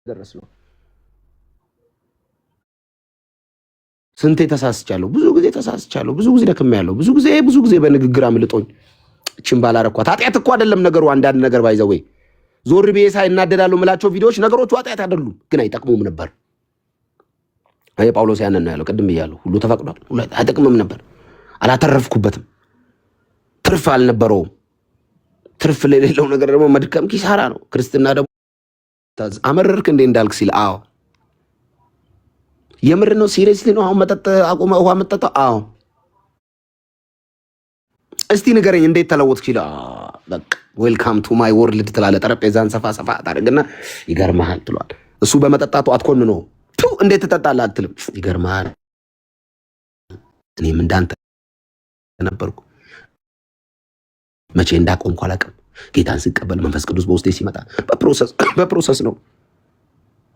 ደረስ ነው። ስንቴ ተሳስቻለሁ፣ ብዙ ጊዜ ተሳስቻለሁ፣ ብዙ ጊዜ ደክሜያለሁ፣ ብዙ ጊዜ በንግግር አምልጦኝ እቺን ባላረኳት። ኃጢአት እኮ አይደለም ነገሩ። አንዳንድ ነገር ባይዘው ወይ ዞር ብዬ ሳይናደዳሉ ምላቸው ቪዲዮዎች ነገሮቹ ኃጢአት አይደሉም፣ ግን አይጠቅሙም ነበር። አይ ጳውሎስ ያንን ነው ያለው። ቅድም ብያለሁ፣ ሁሉ ተፈቅዷል፣ ሁሉ አይጠቅምም ነበር። አላተረፍኩበትም፣ ትርፍ አልነበረውም። ትርፍ ለሌለው ነገር ደግሞ መድከም ኪሳራ ነው። ክርስትና ደግሞ አመረርክ እንዴ እንዳልክ ሲል አዎ የምር ነው። ሲሪየስሊ ነው። አሁን መጠጥ አቁመ ውሃ መጠጣ? አዎ። እስቲ ንገረኝ እንዴት ተለወጥክ ሲል በቃ ዌልካም ቱ ማይ ወርልድ ትላለህ። ጠረጴዛን ሰፋ ታደርግና ይገርምሃል ትሏል። እሱ በመጠጣቱ አትኮንነው። እንዴት ትጠጣለህ አትልም። ይገርምሃል እኔም እንዳንተ ነበርኩ። መቼ እንዳቆምኩ አላውቅም። ጌታን ስቀበል መንፈስ ቅዱስ በውስጤ ሲመጣ በፕሮሰስ ነው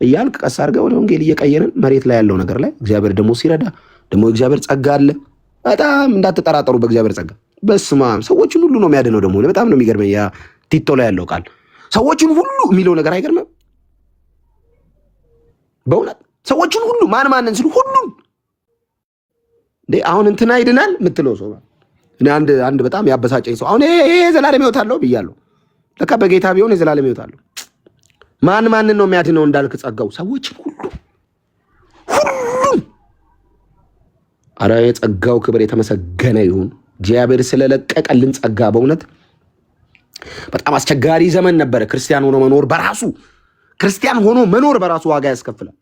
እያልክ ቀስ አድርገህ ወደ ወንጌል እየቀየርን መሬት ላይ ያለው ነገር ላይ እግዚአብሔር ደግሞ ሲረዳ ደግሞ እግዚአብሔር ጸጋ አለ። በጣም እንዳትጠራጠሩ በእግዚአብሔር ጸጋ። በስመ አብ ሰዎችን ሁሉ ነው የሚያድነው። ደግሞ በጣም ነው የሚገርመኝ ያ ቲቶ ላይ ያለው ቃል ሰዎችን ሁሉ የሚለው ነገር አይገርምም? በእውነት ሰዎችን ሁሉ ማንን ሲሉ ሁሉም እንዴ አሁን እንትና ይድናል የምትለው ሰው እኔ አንድ በጣም ያበሳጨኝ ሰው አሁን ይሄ ዘላለም ሕይወት አለው ብያለሁ። ለካ በጌታ ቢሆን የዘላለም ሕይወት አለው። ማንን ነው የሚያድነው እንዳልክ ጸጋው ሰዎችን ሁሉ። አረ የጸጋው ክብር የተመሰገነ ይሁን። እግዚአብሔር ስለለቀቀልን ጸጋ በእውነት በጣም አስቸጋሪ ዘመን ነበረ። ክርስቲያን ሆኖ መኖር በራሱ ዋጋ ያስከፍላል።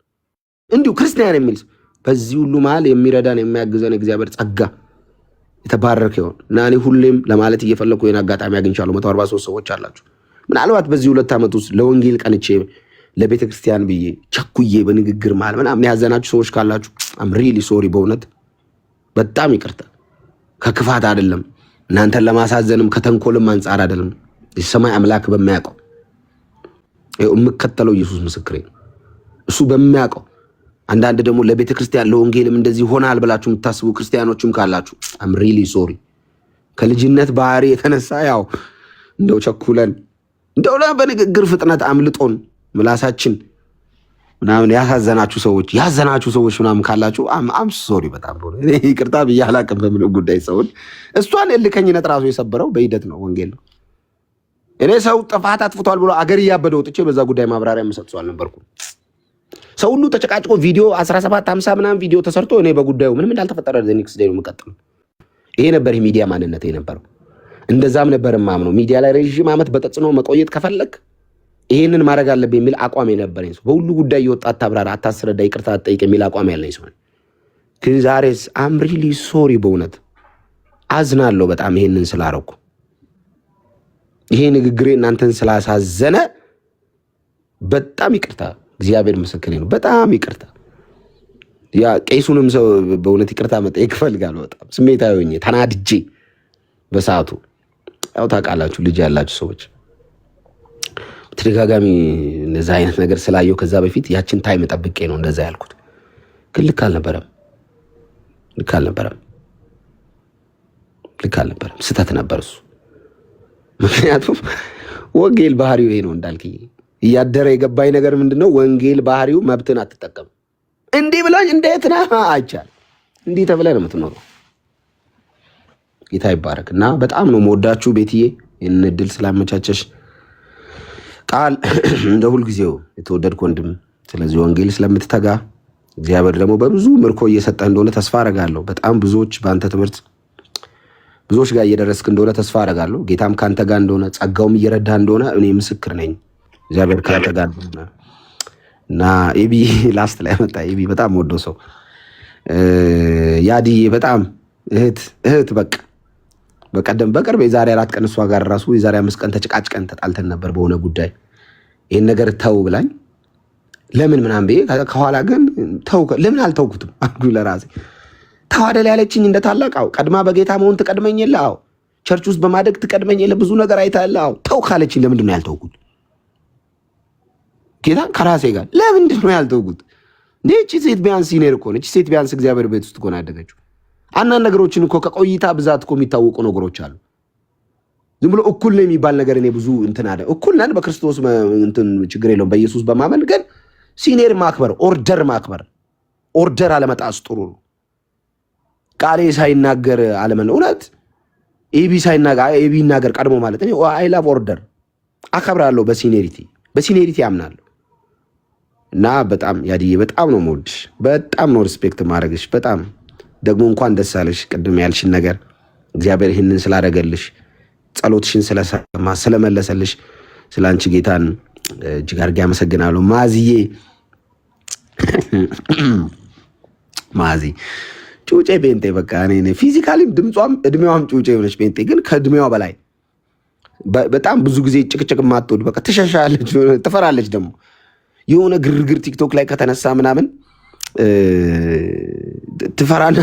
እንዲሁ ክርስቲያን የሚል በዚህ ሁሉ መሃል የሚረዳን የሚያግዘን እግዚአብሔር ጸጋ የተባረከ ይሁን እና እኔ ሁሌም ለማለት እየፈለኩ ይሄን አጋጣሚ አግኝቻለሁ። 143 ሰዎች አላችሁ። ምናልባት በዚህ 2 ዓመት ውስጥ ለወንጌል ቀንቼ ለቤተ ክርስቲያን ብዬ ቸኩዬ በንግግር መሃል ምናምን ያዘናችሁ ሰዎች ካላችሁ አም ሪሊ ሶሪ። በእውነት በጣም ይቅርታ። ከክፋት አይደለም፣ እናንተን ለማሳዘንም ከተንኮልም አንጻር አይደለም። የሰማይ አምላክ በሚያውቀው የምከተለው ኢየሱስ ምስክሬ ነው። እሱ በሚያውቀው አንዳንድ ደግሞ ለቤተ ክርስቲያን ለወንጌልም እንደዚህ ሆናል ብላችሁ የምታስቡ ክርስቲያኖችም ካላችሁ አም ሪሊ ሶሪ። ከልጅነት ባህሪ የተነሳ ያው እንደው ቸኩለን እንደው በንግግር ፍጥነት አምልጦን ምላሳችን ምናምን ያዘናችሁ ሰዎች ምናምን ካላችሁ አም ሶሪ በጣም ነው። እኔ ይቅርታ ብዬ አላቅም በምንም ጉዳይ ሰውን እሷን እልከኝነት ራሱ የሰበረው በሂደት ነው። ወንጌል ነው። እኔ ሰው ጥፋት አጥፍቷል ብሎ አገር እያበደ ወጥቼ በዛ ጉዳይ ማብራሪያ የምሰጥ ሰው አልነበርኩም። ሰው ሁሉ ተጨቃጭቆ ቪዲዮ 17 50 ምናምን ቪዲዮ ተሰርቶ እኔ በጉዳዩ ምንም እንዳልተፈጠረ ኔክስት ዴይ ነው የምቀጥለው። ይሄ ነበር የሚዲያ ማንነት የነበረው። እንደዛም ነበር ማምነው። ሚዲያ ላይ ረጅም ዓመት በተጽዕኖ መቆየት ከፈለክ ይሄንን ማድረግ አለብኝ የሚል አቋም የነበረኝ ሰው፣ በሁሉ ጉዳይ እየወጣ አታብራራ፣ አታስረዳ፣ ይቅርታ አትጠይቅ የሚል አቋም ያለኝ ሰው። ግን ዛሬስ አም ሪሊ ሶሪ። በእውነት አዝናለሁ በጣም ይሄንን ስላረኩ። ይሄ ንግግሬ እናንተን ስላሳዘነ በጣም ይቅርታ። እግዚአብሔር ምስክሬ ነው። በጣም ይቅርታ። ያ ቄሱንም ሰው በእውነት ይቅርታ መጠየቅ እፈልጋለሁ። በጣም ስሜታዊ ሆኜ ተናድጄ በሰዓቱ ያው ታውቃላችሁ ልጅ ያላችሁ ሰዎች በተደጋጋሚ እንደዛ አይነት ነገር ስላየው ከዛ በፊት ያችን ታይም ጠብቄ ነው እንደዛ ያልኩት። ግን ልክ አልነበረም። ስህተት ነበር እሱ። ምክንያቱም ወንጌል ባህሪው ይሄ ነው እንዳልክዬ። እያደረ የገባኝ ነገር ምንድነው? ወንጌል ባህሪው መብትን አትጠቀም። እንዲህ ብላኝ እንዴት ነህ አይቻል። እንዲህ ተብለህ ነው የምትኖረው። ጌታ ይባረክ እና በጣም ነው መወዳችሁ ቤትዬ። ይህን እድል ስላመቻቸሽ ቃል እንደ ሁልጊዜው የተወደድክ ወንድም፣ ስለዚህ ወንጌል ስለምትተጋ እግዚአብሔር ደግሞ በብዙ ምርኮ እየሰጠህ እንደሆነ ተስፋ አረጋለሁ። በጣም ብዙዎች በአንተ ትምህርት ብዙዎች ጋር እየደረስክ እንደሆነ ተስፋ አረጋለሁ። ጌታም ከአንተ ጋር እንደሆነ ጸጋውም እየረዳህ እንደሆነ እኔ ምስክር ነኝ። እግዚአብሔር ከአንተ ጋር እንደሆነ እና ኤቢ ላስት ላይ መጣ። ኤቢ በጣም ወዶ ሰው ያዲ በጣም እህት በቀደም በቅርብ የዛሬ 4 ቀን እሷ ጋር ራሱ የዛሬ 5 ቀን ተጨቃጭቀን ተጣልተን ነበር በሆነ ጉዳይ። ይሄን ነገር ተው ብላኝ ለምን ምናምን ብዬ ከኋላ ግን ተው ለምን አልተውኩትም አንዱ ለራሴ ተዋደል ያለችኝ እንደ ታላቃው ቀድማ በጌታ መሆን ትቀድመኝ የለ አዎ ቸርች ውስጥ በማደግ ትቀድመኝ የለ ብዙ ነገር አይታለ አዎ ተው ካለችኝ ለምንድን ነው ያልተውኩት? ጌታ ከራሴ ጋር ለምንድን ነው ያልተውኩት? እቺ ሴት ቢያንስ ሲኔር እኮ ነች። ሴት ቢያንስ እግዚአብሔር ቤት ውስጥ እኮ ነው ያደገችው። አንዳንድ ነገሮችን እኮ ከቆይታ ብዛት እኮ የሚታወቁ ነገሮች አሉ። ዝም ብሎ እኩል ነው የሚባል ነገር እኔ ብዙ እንትን አለ። እኩል ነን በክርስቶስ እንትን ችግር የለውም በኢየሱስ በማመን ግን ሲኒየር ማክበር፣ ኦርደር አለመጣስ ጥሩ ነው። ቃሌ ሳይናገር አለመን እውነት ኤቢ ይናገር ቀድሞ ማለት ነው። አይ ላቭ ኦርደር አከብራለሁ። በሲኒየሪቲ አምናለሁ። እና በጣም ያድዬ በጣም ነው የምወድሽ፣ በጣም ነው ሪስፔክት ማድረግሽ። በጣም ደግሞ እንኳን ደስ አለሽ። ቅድም ያልሽን ነገር እግዚአብሔር ይህንን ስላደረገልሽ፣ ጸሎትሽን ስለሰማ ስለመለሰልሽ፣ ስለ አንቺ ጌታን እጅግ አድርጌ አመሰግናለሁ። ማዚ ጩጬ ጴንጤ በቃ እኔ ፊዚካሊም ድምጿም እድሜዋም ጩጬ የሆነች ጴንጤ ግን ከእድሜዋ በላይ በጣም ብዙ ጊዜ ጭቅጭቅ ማትወድ በቃ ትሸሻለች፣ ትፈራለች። ደግሞ የሆነ ግርግር ቲክቶክ ላይ ከተነሳ ምናምን ትፈራና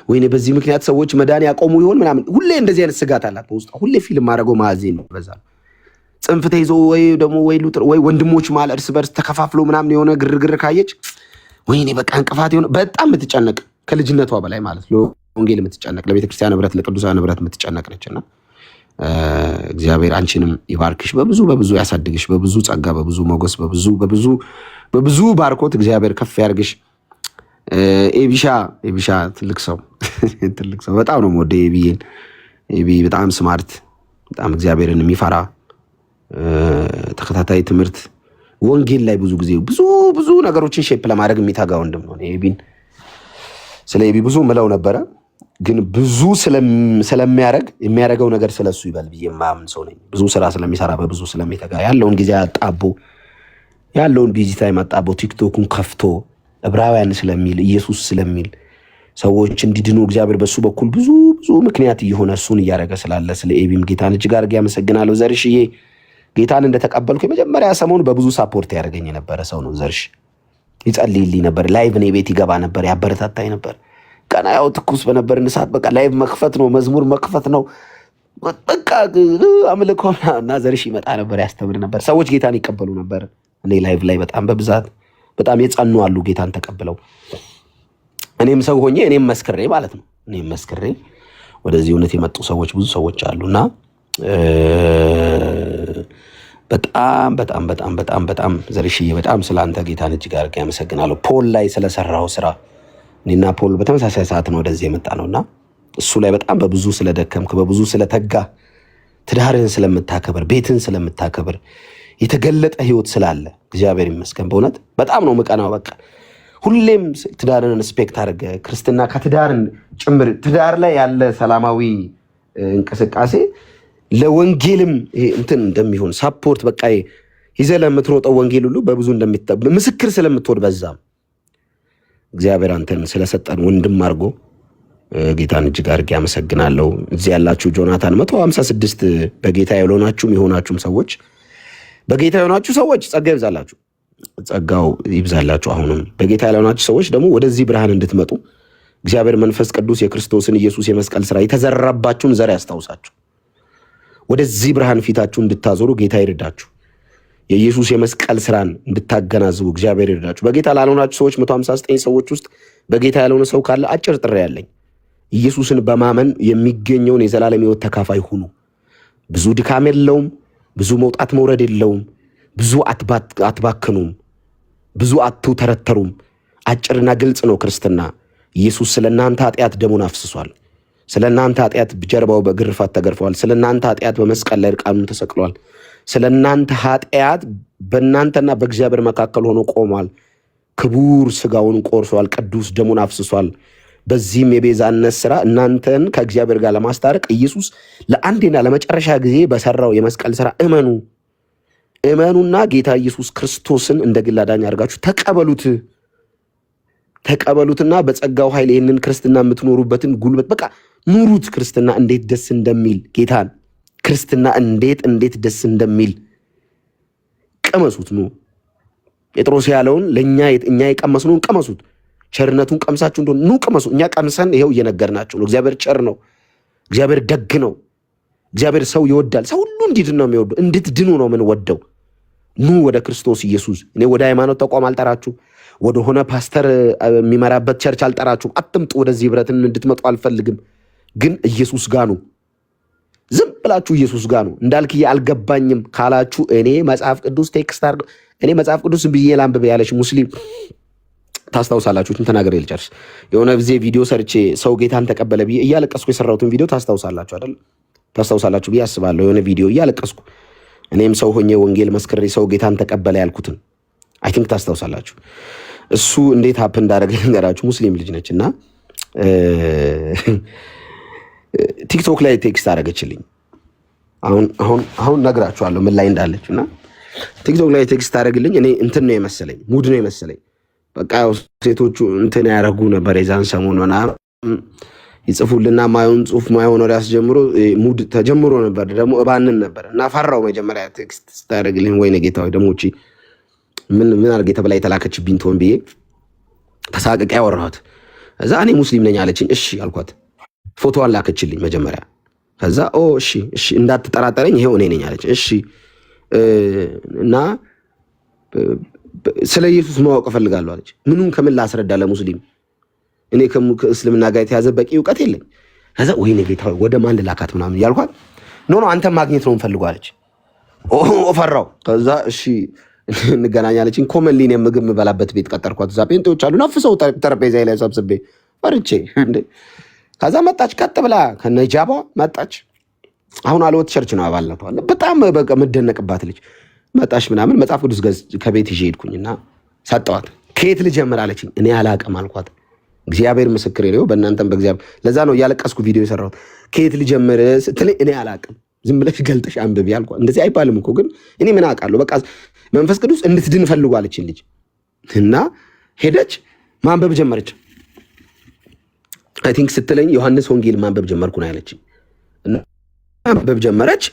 ወይኔ በዚህ ምክንያት ሰዎች መዳን ያቆሙ ይሆን ምናምን፣ ሁሌ እንደዚህ አይነት ስጋት አላት በውስጧ። ሁሌ ፊልም ማድረገው ማዚ ነው። በዛ ጽንፍ ተይዞ ወይ ደግሞ ወይ ወንድሞች ማል እርስ በርስ ተከፋፍሎ ምናምን የሆነ ግርግር ካየች ወይኔ በቃ እንቅፋት የሆነ በጣም የምትጨነቅ ከልጅነቷ በላይ ማለት ለወንጌል የምትጨነቅ ለቤተክርስቲያን ህብረት ለቅዱሳን ህብረት የምትጨነቅ ነችና እግዚአብሔር አንቺንም ይባርክሽ፣ በብዙ ያሳድግሽ፣ በብዙ ጸጋ፣ በብዙ ሞገስ፣ በብዙ ባርኮት እግዚአብሔር ከፍ ያርግሽ። ኤቢሻ ትልቅ ሰው በጣም ነው የምወደው ኤቢዬን። ኤቢ በጣም ስማርት፣ በጣም እግዚአብሔርን የሚፈራ ተከታታይ ትምህርት ወንጌል ላይ ብዙ ጊዜ ብዙ ነገሮችን ሼፕ ለማድረግ የሚታጋ ወንድም ነው። ኤቢን ስለ ኤቢ ብዙ ምለው ነበረ፣ ግን ብዙ የሚያደርገው ነገር ስለሱ ይበል ብዬ የማያምን ሰው ነኝ። ብዙ ስራ ስለሚሰራ በብዙ ስለሚተጋ ያለውን ጊዜ አጣቦ ያለውን ቢዚ ታይም አጣቦ ቲክቶኩን ከፍቶ ዕብራውያን ስለሚል ኢየሱስ ስለሚል ሰዎች እንዲድኑ እግዚአብሔር በሱ በኩል ብዙ ምክንያት እየሆነ እሱን እያደረገ ስላለ ስለ ኤቢም ጌታን እጅግ አድርጌ አመሰግናለሁ። ዘርሽዬ ጌታን እንደተቀበልኩ የመጀመሪያ ሰሞን በብዙ ሳፖርት ያደርገኝ የነበረ ሰው ነው። ዘርሽ ይጸልይልኝ ነበር፣ ላይቭ እኔ ቤት ይገባ ነበር፣ ያበረታታኝ ነበር። ቀና ያው ትኩስ በነበርን ሰዓት በቃ ላይቭ መክፈት ነው፣ መዝሙር መክፈት ነው፣ በቃ አምልኮ እና ዘርሽ ይመጣ ነበር፣ ያስተምር ነበር፣ ሰዎች ጌታን ይቀበሉ ነበር። እኔ ላይቭ ላይ በብዛት በጣም የጸኑ አሉ ጌታን ተቀብለው። እኔም ሰው ሆኜ እኔም መስክሬ ማለት ነው፣ እኔም መስክሬ ወደዚህ እውነት የመጡ ሰዎች ብዙ ሰዎች አሉና በጣም ዘርሽዬ በጣም ስለአንተ ጌታን እጅግ አድርጌ አመሰግናለሁ። ፖል ላይ ስለሰራው ስራ እኔና ፖል በተመሳሳይ ሰዓት ነው ወደዚህ የመጣ ነውና እሱ ላይ በጣም በብዙ ስለደከምክ በብዙ ስለተጋ ትዳርህን ስለምታከብር ቤትን ስለምታከብር የተገለጠ ህይወት ስላለ እግዚአብሔር ይመስገን። በእውነት በጣም ነው ምቀናው። በቃ ሁሌም ትዳርን ሪስፔክት አድርገ ክርስትና ከትዳርን ጭምር ትዳር ላይ ያለ ሰላማዊ እንቅስቃሴ ለወንጌልም እንትን እንደሚሆን ሳፖርት በቃ ይዘህ ለምትሮጠው ወንጌል ሁሉ በብዙ ምስክር ስለምትወድ በዛም እግዚአብሔር አንተን ስለሰጠን ወንድም አድርጎ ጌታን እጅግ አድርጌ አመሰግናለሁ። እዚህ ያላችሁ ጆናታን 156 በጌታ ያልሆናችሁም የሆናችሁም ሰዎች በጌታ የሆናችሁ ሰዎች ጸጋ ይብዛላችሁ፣ ጸጋው ይብዛላችሁ። አሁንም በጌታ ያልሆናችሁ ሰዎች ደግሞ ወደዚህ ብርሃን እንድትመጡ እግዚአብሔር መንፈስ ቅዱስ የክርስቶስን ኢየሱስ የመስቀል ስራ የተዘራባችሁን ዘር ያስታውሳችሁ። ወደዚህ ብርሃን ፊታችሁ እንድታዞሩ ጌታ ይርዳችሁ። የኢየሱስ የመስቀል ስራን እንድታገናዝቡ እግዚአብሔር ይርዳችሁ። በጌታ ላልሆናችሁ ሰዎች 159 ሰዎች ውስጥ በጌታ ያልሆነ ሰው ካለ አጭር ጥሪ ያለኝ ኢየሱስን በማመን የሚገኘውን የዘላለም ሕይወት ተካፋይ ሁኑ። ብዙ ድካም የለውም፣ ብዙ መውጣት መውረድ የለውም፣ ብዙ አትባክኑም፣ ብዙ አትተረተሩም። አጭርና ግልጽ ነው ክርስትና። ኢየሱስ ስለ እናንተ ኃጢአት ደሙን አፍስሷል። ስለ እናንተ ኃጢአት ጀርባው በግርፋት ተገርፈዋል። ስለ እናንተ ኃጢአት በመስቀል ላይ እርቃኑን ተሰቅሏል። ስለ እናንተ ኃጢአት በእናንተና በእግዚአብሔር መካከል ሆኖ ቆሟል። ክቡር ስጋውን ቆርሷል፣ ቅዱስ ደሙን አፍስሷል። በዚህም የቤዛነት ስራ እናንተን ከእግዚአብሔር ጋር ለማስታረቅ ኢየሱስ ለአንዴና ለመጨረሻ ጊዜ በሰራው የመስቀል ስራ እመኑና ጌታ ኢየሱስ ክርስቶስን እንደ ግል አዳኝ አድርጋችሁ ተቀበሉትና በጸጋው ኃይል ይህንን ክርስትና የምትኖሩበትን ጉልበት በቃ ኑሩት። ክርስትና እንዴት ደስ እንደሚል ጌታን ክርስትና እንዴት ደስ እንደሚል ቀመሱት። ጴጥሮስ ያለውን እኛ የቀመስነውን ቀመሱት። ቸርነቱን ቀምሳችሁ እንደሆነ ኑ ቀመሱ። እኛ ቀምሰን ይኸው እየነገርናችሁ ነው። እግዚአብሔር ቸር ነው። እግዚአብሔር ደግ ነው። እግዚአብሔር ሰው ይወዳል። ሰው ሁሉ እንዲድን ነው የሚወደው። እንድትድኑ ነው የምንወደው። ኑ ወደ ክርስቶስ ኢየሱስ። እኔ ወደ ሃይማኖት ተቋም አልጠራችሁ፣ ወደሆነ ፓስተር የሚመራበት ቸርች አልጠራችሁም። አትምጡ። ወደዚህ ህብረትን እንድትመጡ አልፈልግም። ግን ኢየሱስ ጋር ነው። ዝም ብላችሁ ኢየሱስ ጋር ነው። እንዳልክዬ አልገባኝም ካላችሁ እኔ መጽሐፍ ቅዱስ ቴክስት አድርገ እኔ መጽሐፍ ቅዱስ ብዬ ላንብብ ያለች ሙስሊም ታስታውሳላችሁ። ተናገር ልጨርስ። የሆነ ጊዜ ቪዲዮ ሰርቼ ሰው ጌታን ተቀበለ ብዬ እያለቀስኩ የሰራሁትን ቪዲዮ ታስታውሳላችሁ አይደል? ታስታውሳላችሁ ብዬ አስባለሁ። የሆነ ቪዲዮ እያለቀስኩ እኔም ሰው ሆኜ ወንጌል መስክሬ ሰው ጌታን ተቀበለ ያልኩትን አይ ቲንክ ታስታውሳላችሁ። እሱ እንዴት ሀፕ እንዳደረገ ልንገራችሁ። ሙስሊም ልጅ ነች እና ቲክቶክ ላይ ቴክስት አደረገችልኝ። አሁን ነግራችኋለሁ ምን ላይ እንዳለች እና ቲክቶክ ላይ ቴክስት አደረግልኝ። እኔ እንትን ነው የመሰለኝ ሙድ ነው የመሰለኝ። በቃ ሴቶቹ እንትን ያደረጉ ነበር የዛን ሰሞን ምናምን ይጽፉልና ማየውን ጽሁፍ ማየውን ወደ ያስጀምሮ ሙድ ተጀምሮ ነበር። ደግሞ እባንን ነበር እና ፈራው መጀመሪያ ቴክስት ስታደርግልኝ ወይኔ ጌታ ወይ ደግሞ እቺ ምን አድርጌ ተብላ የተላከችብኝ ትሆን ብዬ ተሳቅቄ ያወራሁት። እዛ እኔ ሙስሊም ነኝ አለችኝ። እሺ አልኳት። ፎቶዋን ላከችልኝ መጀመሪያ። ከዛ እሺ እንዳትጠራጠረኝ ይሄው እኔ ነኝ አለች። እሺ እና ስለ ኢየሱስ ማወቅ እፈልጋለሁ አለች። ምኑን ከምን ላስረዳ ለሙስሊም? እኔ ከእስልምና ጋር የተያዘ በቂ እውቀት የለኝ። ከዛ ወይኔ ጌታ ወደ ማን ልላካት ምናምን ያልኳት። ኖ አንተን ማግኘት ነው የምፈልገው አለች። ፈራው። ከዛ እሺ እንገናኛለችኝ። ኮመንሊ እኔ ምግብ የምበላበት ቤት ቀጠርኳት። እዛ ጴንጤዎች አሉ ነፍሰው ጠረጴዛ ላይ ሰብስቤ ፈርቼ እንዴ። ከዛ መጣች፣ ቀጥ ብላ ከነጃቧ መጣች። አሁን አልወት ቸርች ነው አባልነቷ። በጣም በቃ የምደነቅባት ልጅ መጣች ምናምን። መጽሐፍ ቅዱስ ከቤት ይዤ ሄድኩኝና ሰጠዋት። ከየት ልጀምር አለችኝ። እኔ አላቅም አልኳት። እግዚአብሔር ምስክሬ ነው። በእናንተም በእግዚአብሔር ለዛ ነው እያለቀስኩ ቪዲዮ የሰራሁት። ከየት ልጀምር ስትለኝ እኔ አላቅም፣ ዝም ብለሽ ገልጠሽ አንብቢ አልኳት። እንደዚህ አይባልም እኮ ግን እኔ ምን አውቃለሁ። በቃ መንፈስ ቅዱስ እንድትድን ፈልጉ አለችኝ ልጅ እና ሄደች ማንበብ ጀመረች። አይ ቲንክ ስትለኝ ዮሐንስ ወንጌል ማንበብ ጀመርኩ ነው ያለችኝ። ማንበብ ጀመረች።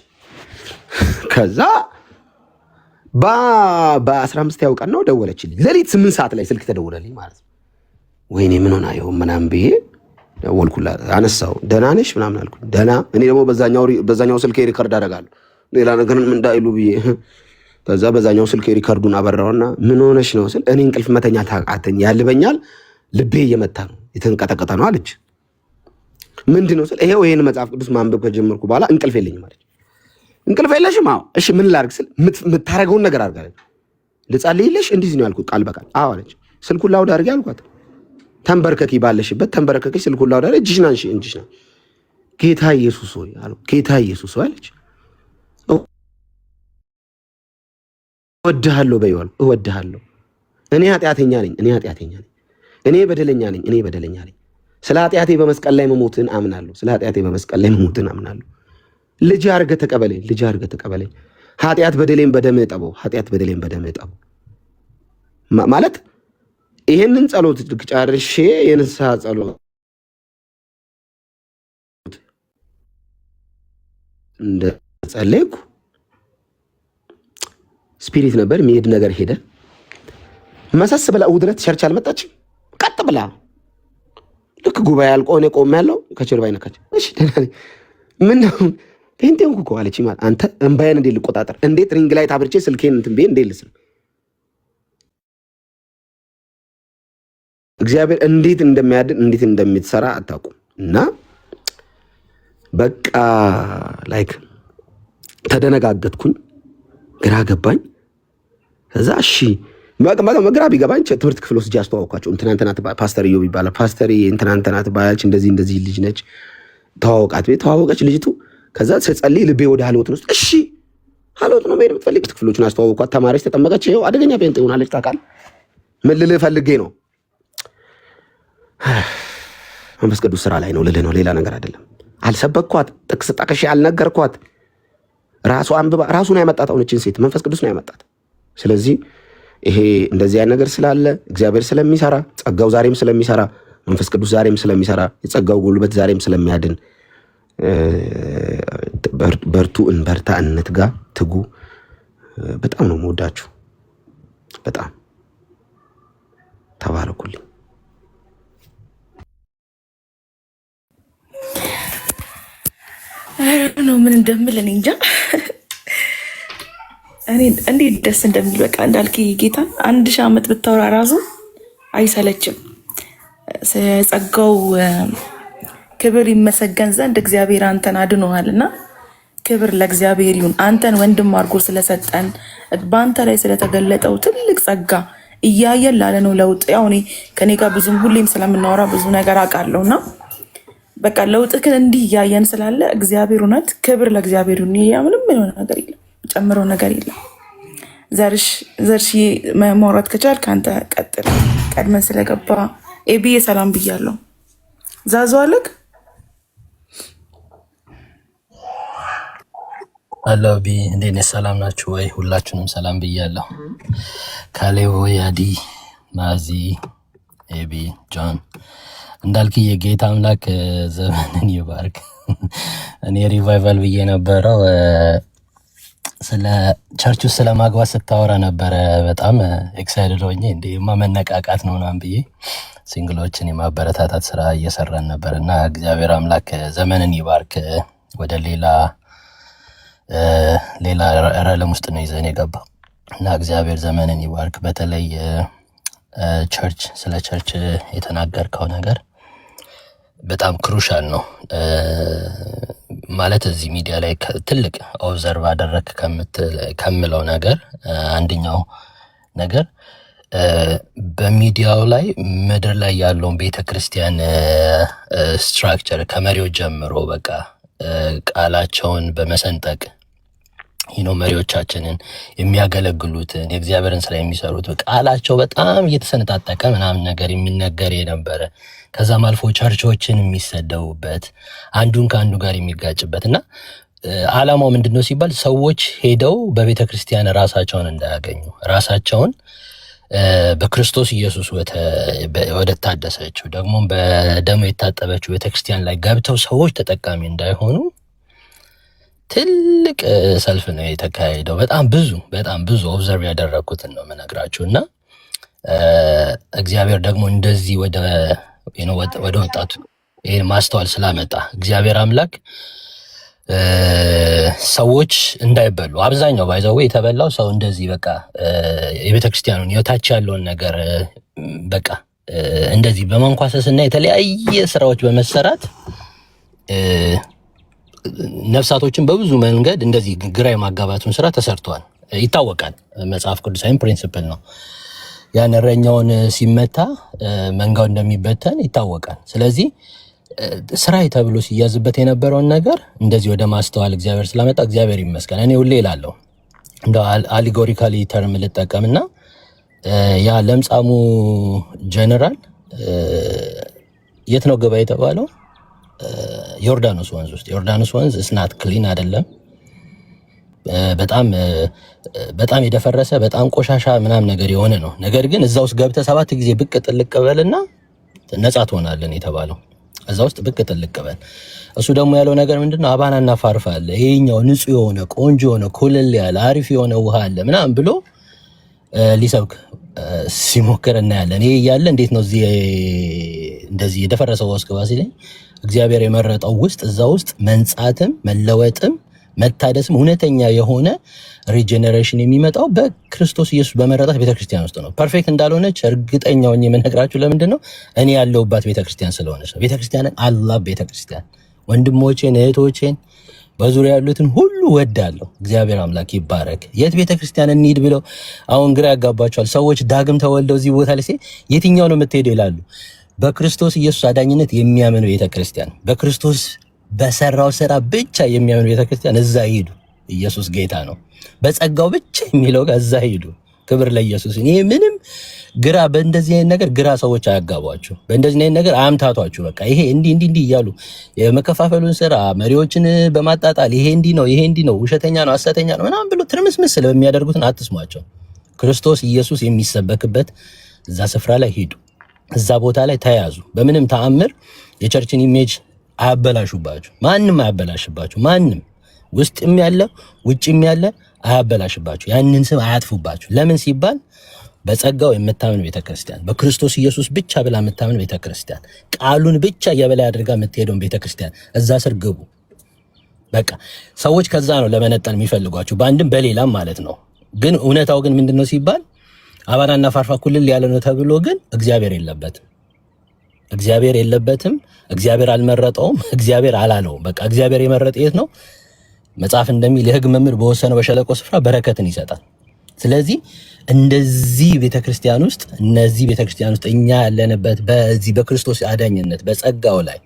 ከዛ በ15 ቀን ነው ደወለችልኝ። ሌሊት 8 ሰዓት ላይ ስልክ ተደወለልኝ ማለት ነው። ወይኔ ምን ሆና ይሆን ምናምን ብዬ ደወልኩላት። አነሳው። ደህና ነሽ ምናምን አልኩኝ። ደህና። እኔ ደግሞ በዛኛው ስልክ ሪከርድ አደርጋለሁ ሌላ ነገርም እንዳይሉ ብዬ። ከዛ በዛኛው ስልክ ሪከርዱን አበራውና ምን ሆነሽ ነው ስል እኔ እንቅልፍ መተኛ ታቃተኝ፣ ያልበኛል፣ ልቤ እየመታ ነው፣ የተንቀጠቀጠ ነው አለች። ምንድን ነው ስል ይሄው ይሄን መጽሐፍ ቅዱስ ማንበብ ከጀመርኩ በኋላ እንቅልፍ የለኝም አለች። እንቅልፍ የለሽም? አዎ። እሺ ምን ላድርግ ስል የምታደርገውን ነገር አድርጋለች። ልጸልይልሽ? እንዲህ ነው ያልኩት ቃል በቃል። አዎ አለች። ስልኩን ላውድ አድርጌ አልኳት። ተንበርከኪ፣ ባለሽበት ተንበርከኪ፣ ስልኩን ላውድ አድርጌ እጅሽን አንሺ፣ እጅሽን አንሺ። ጌታ ኢየሱስ ሆይ አልኩ። ጌታ ኢየሱስ ሆይ አለች። እወድሃለሁ በይው አልኩ። እወድሃለሁ። እኔ ኃጢአተኛ ነኝ፣ እኔ በደለኛ ነኝ። ስለ ኃጢአቴ በመስቀል ላይ መሞትን አምናለሁ። ልጅ አድርገህ ተቀበለኝ። ኃጢአት በደሌን በደምህ እጠበው። ማለት ይሄንን ጸሎት ጨርሼ የንስሐ ጸሎት እንደጸለይኩ ስፒሪት ነበር የሚሄድ ነገር ሄደ። መሰስ ብላ ውድረት ቸርች አልመጣችም። ቀጥ ብላ ልክ ጉባኤ አልቆ እኔ ቆሜያለሁ። ከጀርባዬ ነካች። እሺ ደህና ነኝ። ምን ነው ጴንጤ ሆንኩ እኮ አለች። ማለት አንተ እንባዬን እንዴት ልቆጣጠር? እንዴት ሪንግ ላይ ታብርቼ ስልኬን እንትን ብዬ እንዴት ልስል? እግዚአብሔር እንዴት እንደሚያድን እንዴት እንደሚትሰራ አታውቁም። እና በቃ ላይክ ተደነጋገጥኩኝ፣ ግራ ገባኝ። ከዛ እሺ ግራ ቢገባኝ ትምህርት ክፍል ወስጄ አስተዋወቅኳቸው። እንትናንተና ፓስተር ኢዮብ ይባላል። ፓስተር እንትናንተና ትባላለች፣ እንደዚህ ልጅ ነች። ተዋወቀች ልጅቱ። ከዛ ስጸልይ ልቤ ወደ ሀልወት ነው። እሺ ሀልወት ነው መሄድ የምትፈልግ? ክፍሎቹን አስተዋወቅኳት። ተማሪች ተጠመቀች። ይኸው አደገኛ ጴንጤ ሆናለች። ታውቃለህ? ምን ልልህ ፈልጌ ነው፣ መንፈስ ቅዱስ ስራ ላይ ነው ልልህ ነው፣ ሌላ ነገር አይደለም። አልሰበኳት፣ ጥቅስ ጠቅሼ አልነገርኳት። ራሱ አንብባ ራሱን ያመጣት አሁንችን ሴት መንፈስ ቅዱስ ነው ያመጣት። ስለዚህ ይሄ እንደዚህ አይነት ነገር ስላለ እግዚአብሔር ስለሚሰራ፣ ጸጋው ዛሬም ስለሚሰራ፣ መንፈስ ቅዱስ ዛሬም ስለሚሰራ፣ የጸጋው ጉልበት ዛሬም ስለሚያድን በርቱ፣ እንበርታ፣ እንትጋ፣ ትጉ። በጣም ነው የምወዳችሁ። በጣም ተባረኩልኝ። ነው ምን እንደምል እኔ እንጃ። እኔ እንዴት ደስ እንደሚል በቃ እንዳልክ ጌታ 1000 ዓመት ብታወራ ራሱ አይሰለችም። ጸጋው ክብር ይመሰገን ዘንድ እግዚአብሔር አንተን አድኖሃልና ክብር ለእግዚአብሔር ይሁን። አንተን ወንድም አድርጎ ስለሰጠን በአንተ ላይ ስለተገለጠው ትልቅ ጸጋ እያየን ላለነው ለውጥ ያው እኔ ከኔ ጋር ብዙም ሁሌም ስለምናወራ ብዙ ነገር አውቃለሁና በቃ ለውጥህን እንዲህ እያየን ስላለ እግዚአብሔር እውነት ክብር ለእግዚአብሔር ይሁን። ያ ምንም የሆነ ነገር የለም፣ ጨምረው ነገር የለም። ዘርሽ ማውራት ከቻል ከአንተ ቀጥል። ቀድመን ስለገባ ኤቢዬ ሰላም ብያለሁ። ዛዙ አለክ አላቢ እንዴት ነህ? ሰላም ናችሁ ወይ? ሁላችሁንም ሰላም ብያለሁ። ካሌቦ፣ ያዲ፣ ማዚ፣ ኤቢ፣ ጆን እንዳልክ የጌታ አምላክ ዘመንን ይባርክ። እኔ ሪቫይቫል ብዬ ነበረው ስለ ቸርች ውስጥ ስለማግባት ስታወራ ነበረ። በጣም ኤክሳይትድ ሆኜ እንዴማ መነቃቃት ነው ምናምን ብዬ ሲንግሎችን የማበረታታት ስራ እየሰራን ነበር እና እግዚአብሔር አምላክ ዘመንን ይባርክ። ወደ ሌላ ረለም ውስጥ ነው ይዘን የገባው እና እግዚአብሔር ዘመንን ይባርክ። በተለይ ቸርች ስለ ቸርች የተናገርከው ነገር በጣም ክሩሻል ነው። ማለት እዚህ ሚዲያ ላይ ትልቅ ኦብዘርቭ አደረክ ከምለው ነገር አንደኛው ነገር በሚዲያው ላይ ምድር ላይ ያለውን ቤተክርስቲያን ስትራክቸር ከመሪዎች ጀምሮ በቃ ቃላቸውን በመሰንጠቅ መሪዎቻችንን የሚያገለግሉትን የእግዚአብሔርን ስራ የሚሰሩት ቃላቸው በጣም እየተሰነጣጠቀ ምናምን ነገር የሚነገር የነበረ ከዛም አልፎ ቸርቾችን የሚሰደቡበት አንዱን ከአንዱ ጋር የሚጋጭበት እና ዓላማው ምንድነው ሲባል ሰዎች ሄደው በቤተ ክርስቲያን ራሳቸውን እንዳያገኙ ራሳቸውን በክርስቶስ ኢየሱስ ወደ ታደሰችው ደግሞ በደሙ የታጠበችው ቤተክርስቲያን ላይ ገብተው ሰዎች ተጠቃሚ እንዳይሆኑ ትልቅ ሰልፍ ነው የተካሄደው። በጣም ብዙ ኦብዘርቭ ያደረኩትን ነው መነግራችሁ እና እግዚአብሔር ደግሞ እንደዚህ ወደ ወጣቱ ይሄን ማስተዋል ስላመጣ እግዚአብሔር አምላክ ሰዎች እንዳይበሉ አብዛኛው ባይዘው የተበላው ሰው እንደዚህ በቃ የቤተክርስቲያኑን የታች ያለውን ነገር በቃ እንደዚህ በመንኳሰስና የተለያየ ስራዎች በመሰራት ነፍሳቶችን በብዙ መንገድ እንደዚህ ግራ የማጋባቱን ስራ ተሰርቷል። ይታወቃል። መጽሐፍ ቅዱሳዊ ፕሪንሲፕል ነው። ያን እረኛውን ሲመታ መንጋው እንደሚበተን ይታወቃል። ስለዚህ ስራይ ተብሎ ሲያዝበት የነበረውን ነገር እንደዚህ ወደ ማስተዋል እግዚአብሔር ስላመጣ እግዚአብሔር ይመስገን። እኔ ሁሌ እላለሁ እንደ አሊጎሪካሊ ተርም ልጠቀምና ያ ለምጻሙ ጀነራል የት ነው ገባ የተባለው? ዮርዳኖስ ወንዝ ውስጥ። ዮርዳኖስ ወንዝ እስናት ክሊን አይደለም። በጣም የደፈረሰ በጣም ቆሻሻ ምናምን ነገር የሆነ ነው። ነገር ግን እዛ ውስጥ ገብተህ 7 ጊዜ ብቅ ጥልቅ በልና ነፃ ትሆናለህ የተባለው። እዛ ውስጥ ብቅ ጥልቅ በል። እሱ ደግሞ ያለው ነገር ምንድነው? አባናና ፋርፋ አለ፣ ይሄኛው ንጹህ የሆነ ቆንጆ የሆነ ኮለል ያለ አሪፍ የሆነ ውሃ አለ ምናምን ብሎ ሊሰብክ ሲሞክር እናያለን። ይሄ እያለ እንዴት ነው እዚህ እንደዚህ የደፈረሰው ውስጥ ገባ ሲለኝ እግዚአብሔር የመረጠው ውስጥ እዛ ውስጥ መንጻትም መለወጥም መታደስም እውነተኛ የሆነ ሪጀነሬሽን የሚመጣው በክርስቶስ ኢየሱስ በመረጣት ቤተክርስቲያን ውስጥ ነው። ፐርፌክት እንዳልሆነች እርግጠኛ ሆኜ የምነግራችሁ ለምንድን ነው? እኔ ያለሁባት ቤተክርስቲያን ስለሆነች ነው። ቤተክርስቲያንን አላህ ቤተክርስቲያን ወንድሞቼን እህቶቼን በዙሪያ ያሉትን ሁሉ ወዳለሁ። እግዚአብሔር አምላክ ይባረክ። የት ቤተክርስቲያን እንሂድ ብለው አሁን ግራ ያጋባቸዋል ሰዎች። ዳግም ተወልደው እዚህ ቦታ ላይ የትኛው ነው የምትሄደው ይላሉ። በክርስቶስ ኢየሱስ አዳኝነት የሚያምን ቤተክርስቲያን በክርስቶስ በሰራው ስራ ብቻ የሚያምን ቤተክርስቲያን እዛ ይሄዱ። ኢየሱስ ጌታ ነው። በጸጋው ብቻ የሚለው ጋር እዛ ይሄዱ። ክብር ለኢየሱስ። ይሄ ምንም ግራ በእንደዚህ አይነት ነገር ግራ ሰዎች አያጋቧችሁ። በእንደዚህ አይነት ነገር አያምታቷችሁ። በቃ ይሄ እንዲህ እያሉ የመከፋፈሉን ስራ መሪዎችን በማጣጣል ይሄ እንዲህ ነው፣ ይሄ እንዲህ ነው፣ ውሸተኛ ነው፣ ሐሰተኛ ነው ምናምን ብሎ ትርምስምስ በሚያደርጉትን አትስሟቸው። ክርስቶስ ኢየሱስ የሚሰበክበት እዛ ስፍራ ላይ ሂዱ። እዛ ቦታ ላይ ተያዙ። በምንም ተአምር የቸርችን ኢሜጅ አያበላሹባችሁ። ማንም አያበላሽባችሁ። ማንም ውስጥም ያለ ውጭም ያለ አያበላሽባችሁ። ያንን ስም አያጥፉባችሁ። ለምን ሲባል በጸጋው የምታምን ቤተክርስቲያን በክርስቶስ ኢየሱስ ብቻ ብላ የምታምን ቤተክርስቲያን ቃሉን ብቻ የበላይ አድርጋ የምትሄደውን ቤተክርስቲያን እዛ ስር ግቡ። በቃ ሰዎች ከዛ ነው ለመነጠል የሚፈልጓችሁ በአንድም በሌላም ማለት ነው። ግን እውነታው ግን ምንድነው ሲባል አባናና ፋርፋ ኩልል ያለ ነው ተብሎ ግን እግዚአብሔር የለበትም። እግዚአብሔር አልመረጠውም። እግዚአብሔር አላለውም። በቃ እግዚአብሔር የመረጠ የት ነው? መጽሐፍ እንደሚል የሕግ መምህር በወሰነው በሸለቆ ስፍራ በረከትን ይሰጣል። ስለዚህ እንደዚህ ቤተክርስቲያን ውስጥ እነዚህ ቤተክርስቲያን ውስጥ እኛ ያለንበት በዚህ በክርስቶስ አዳኝነት በጸጋው ላይ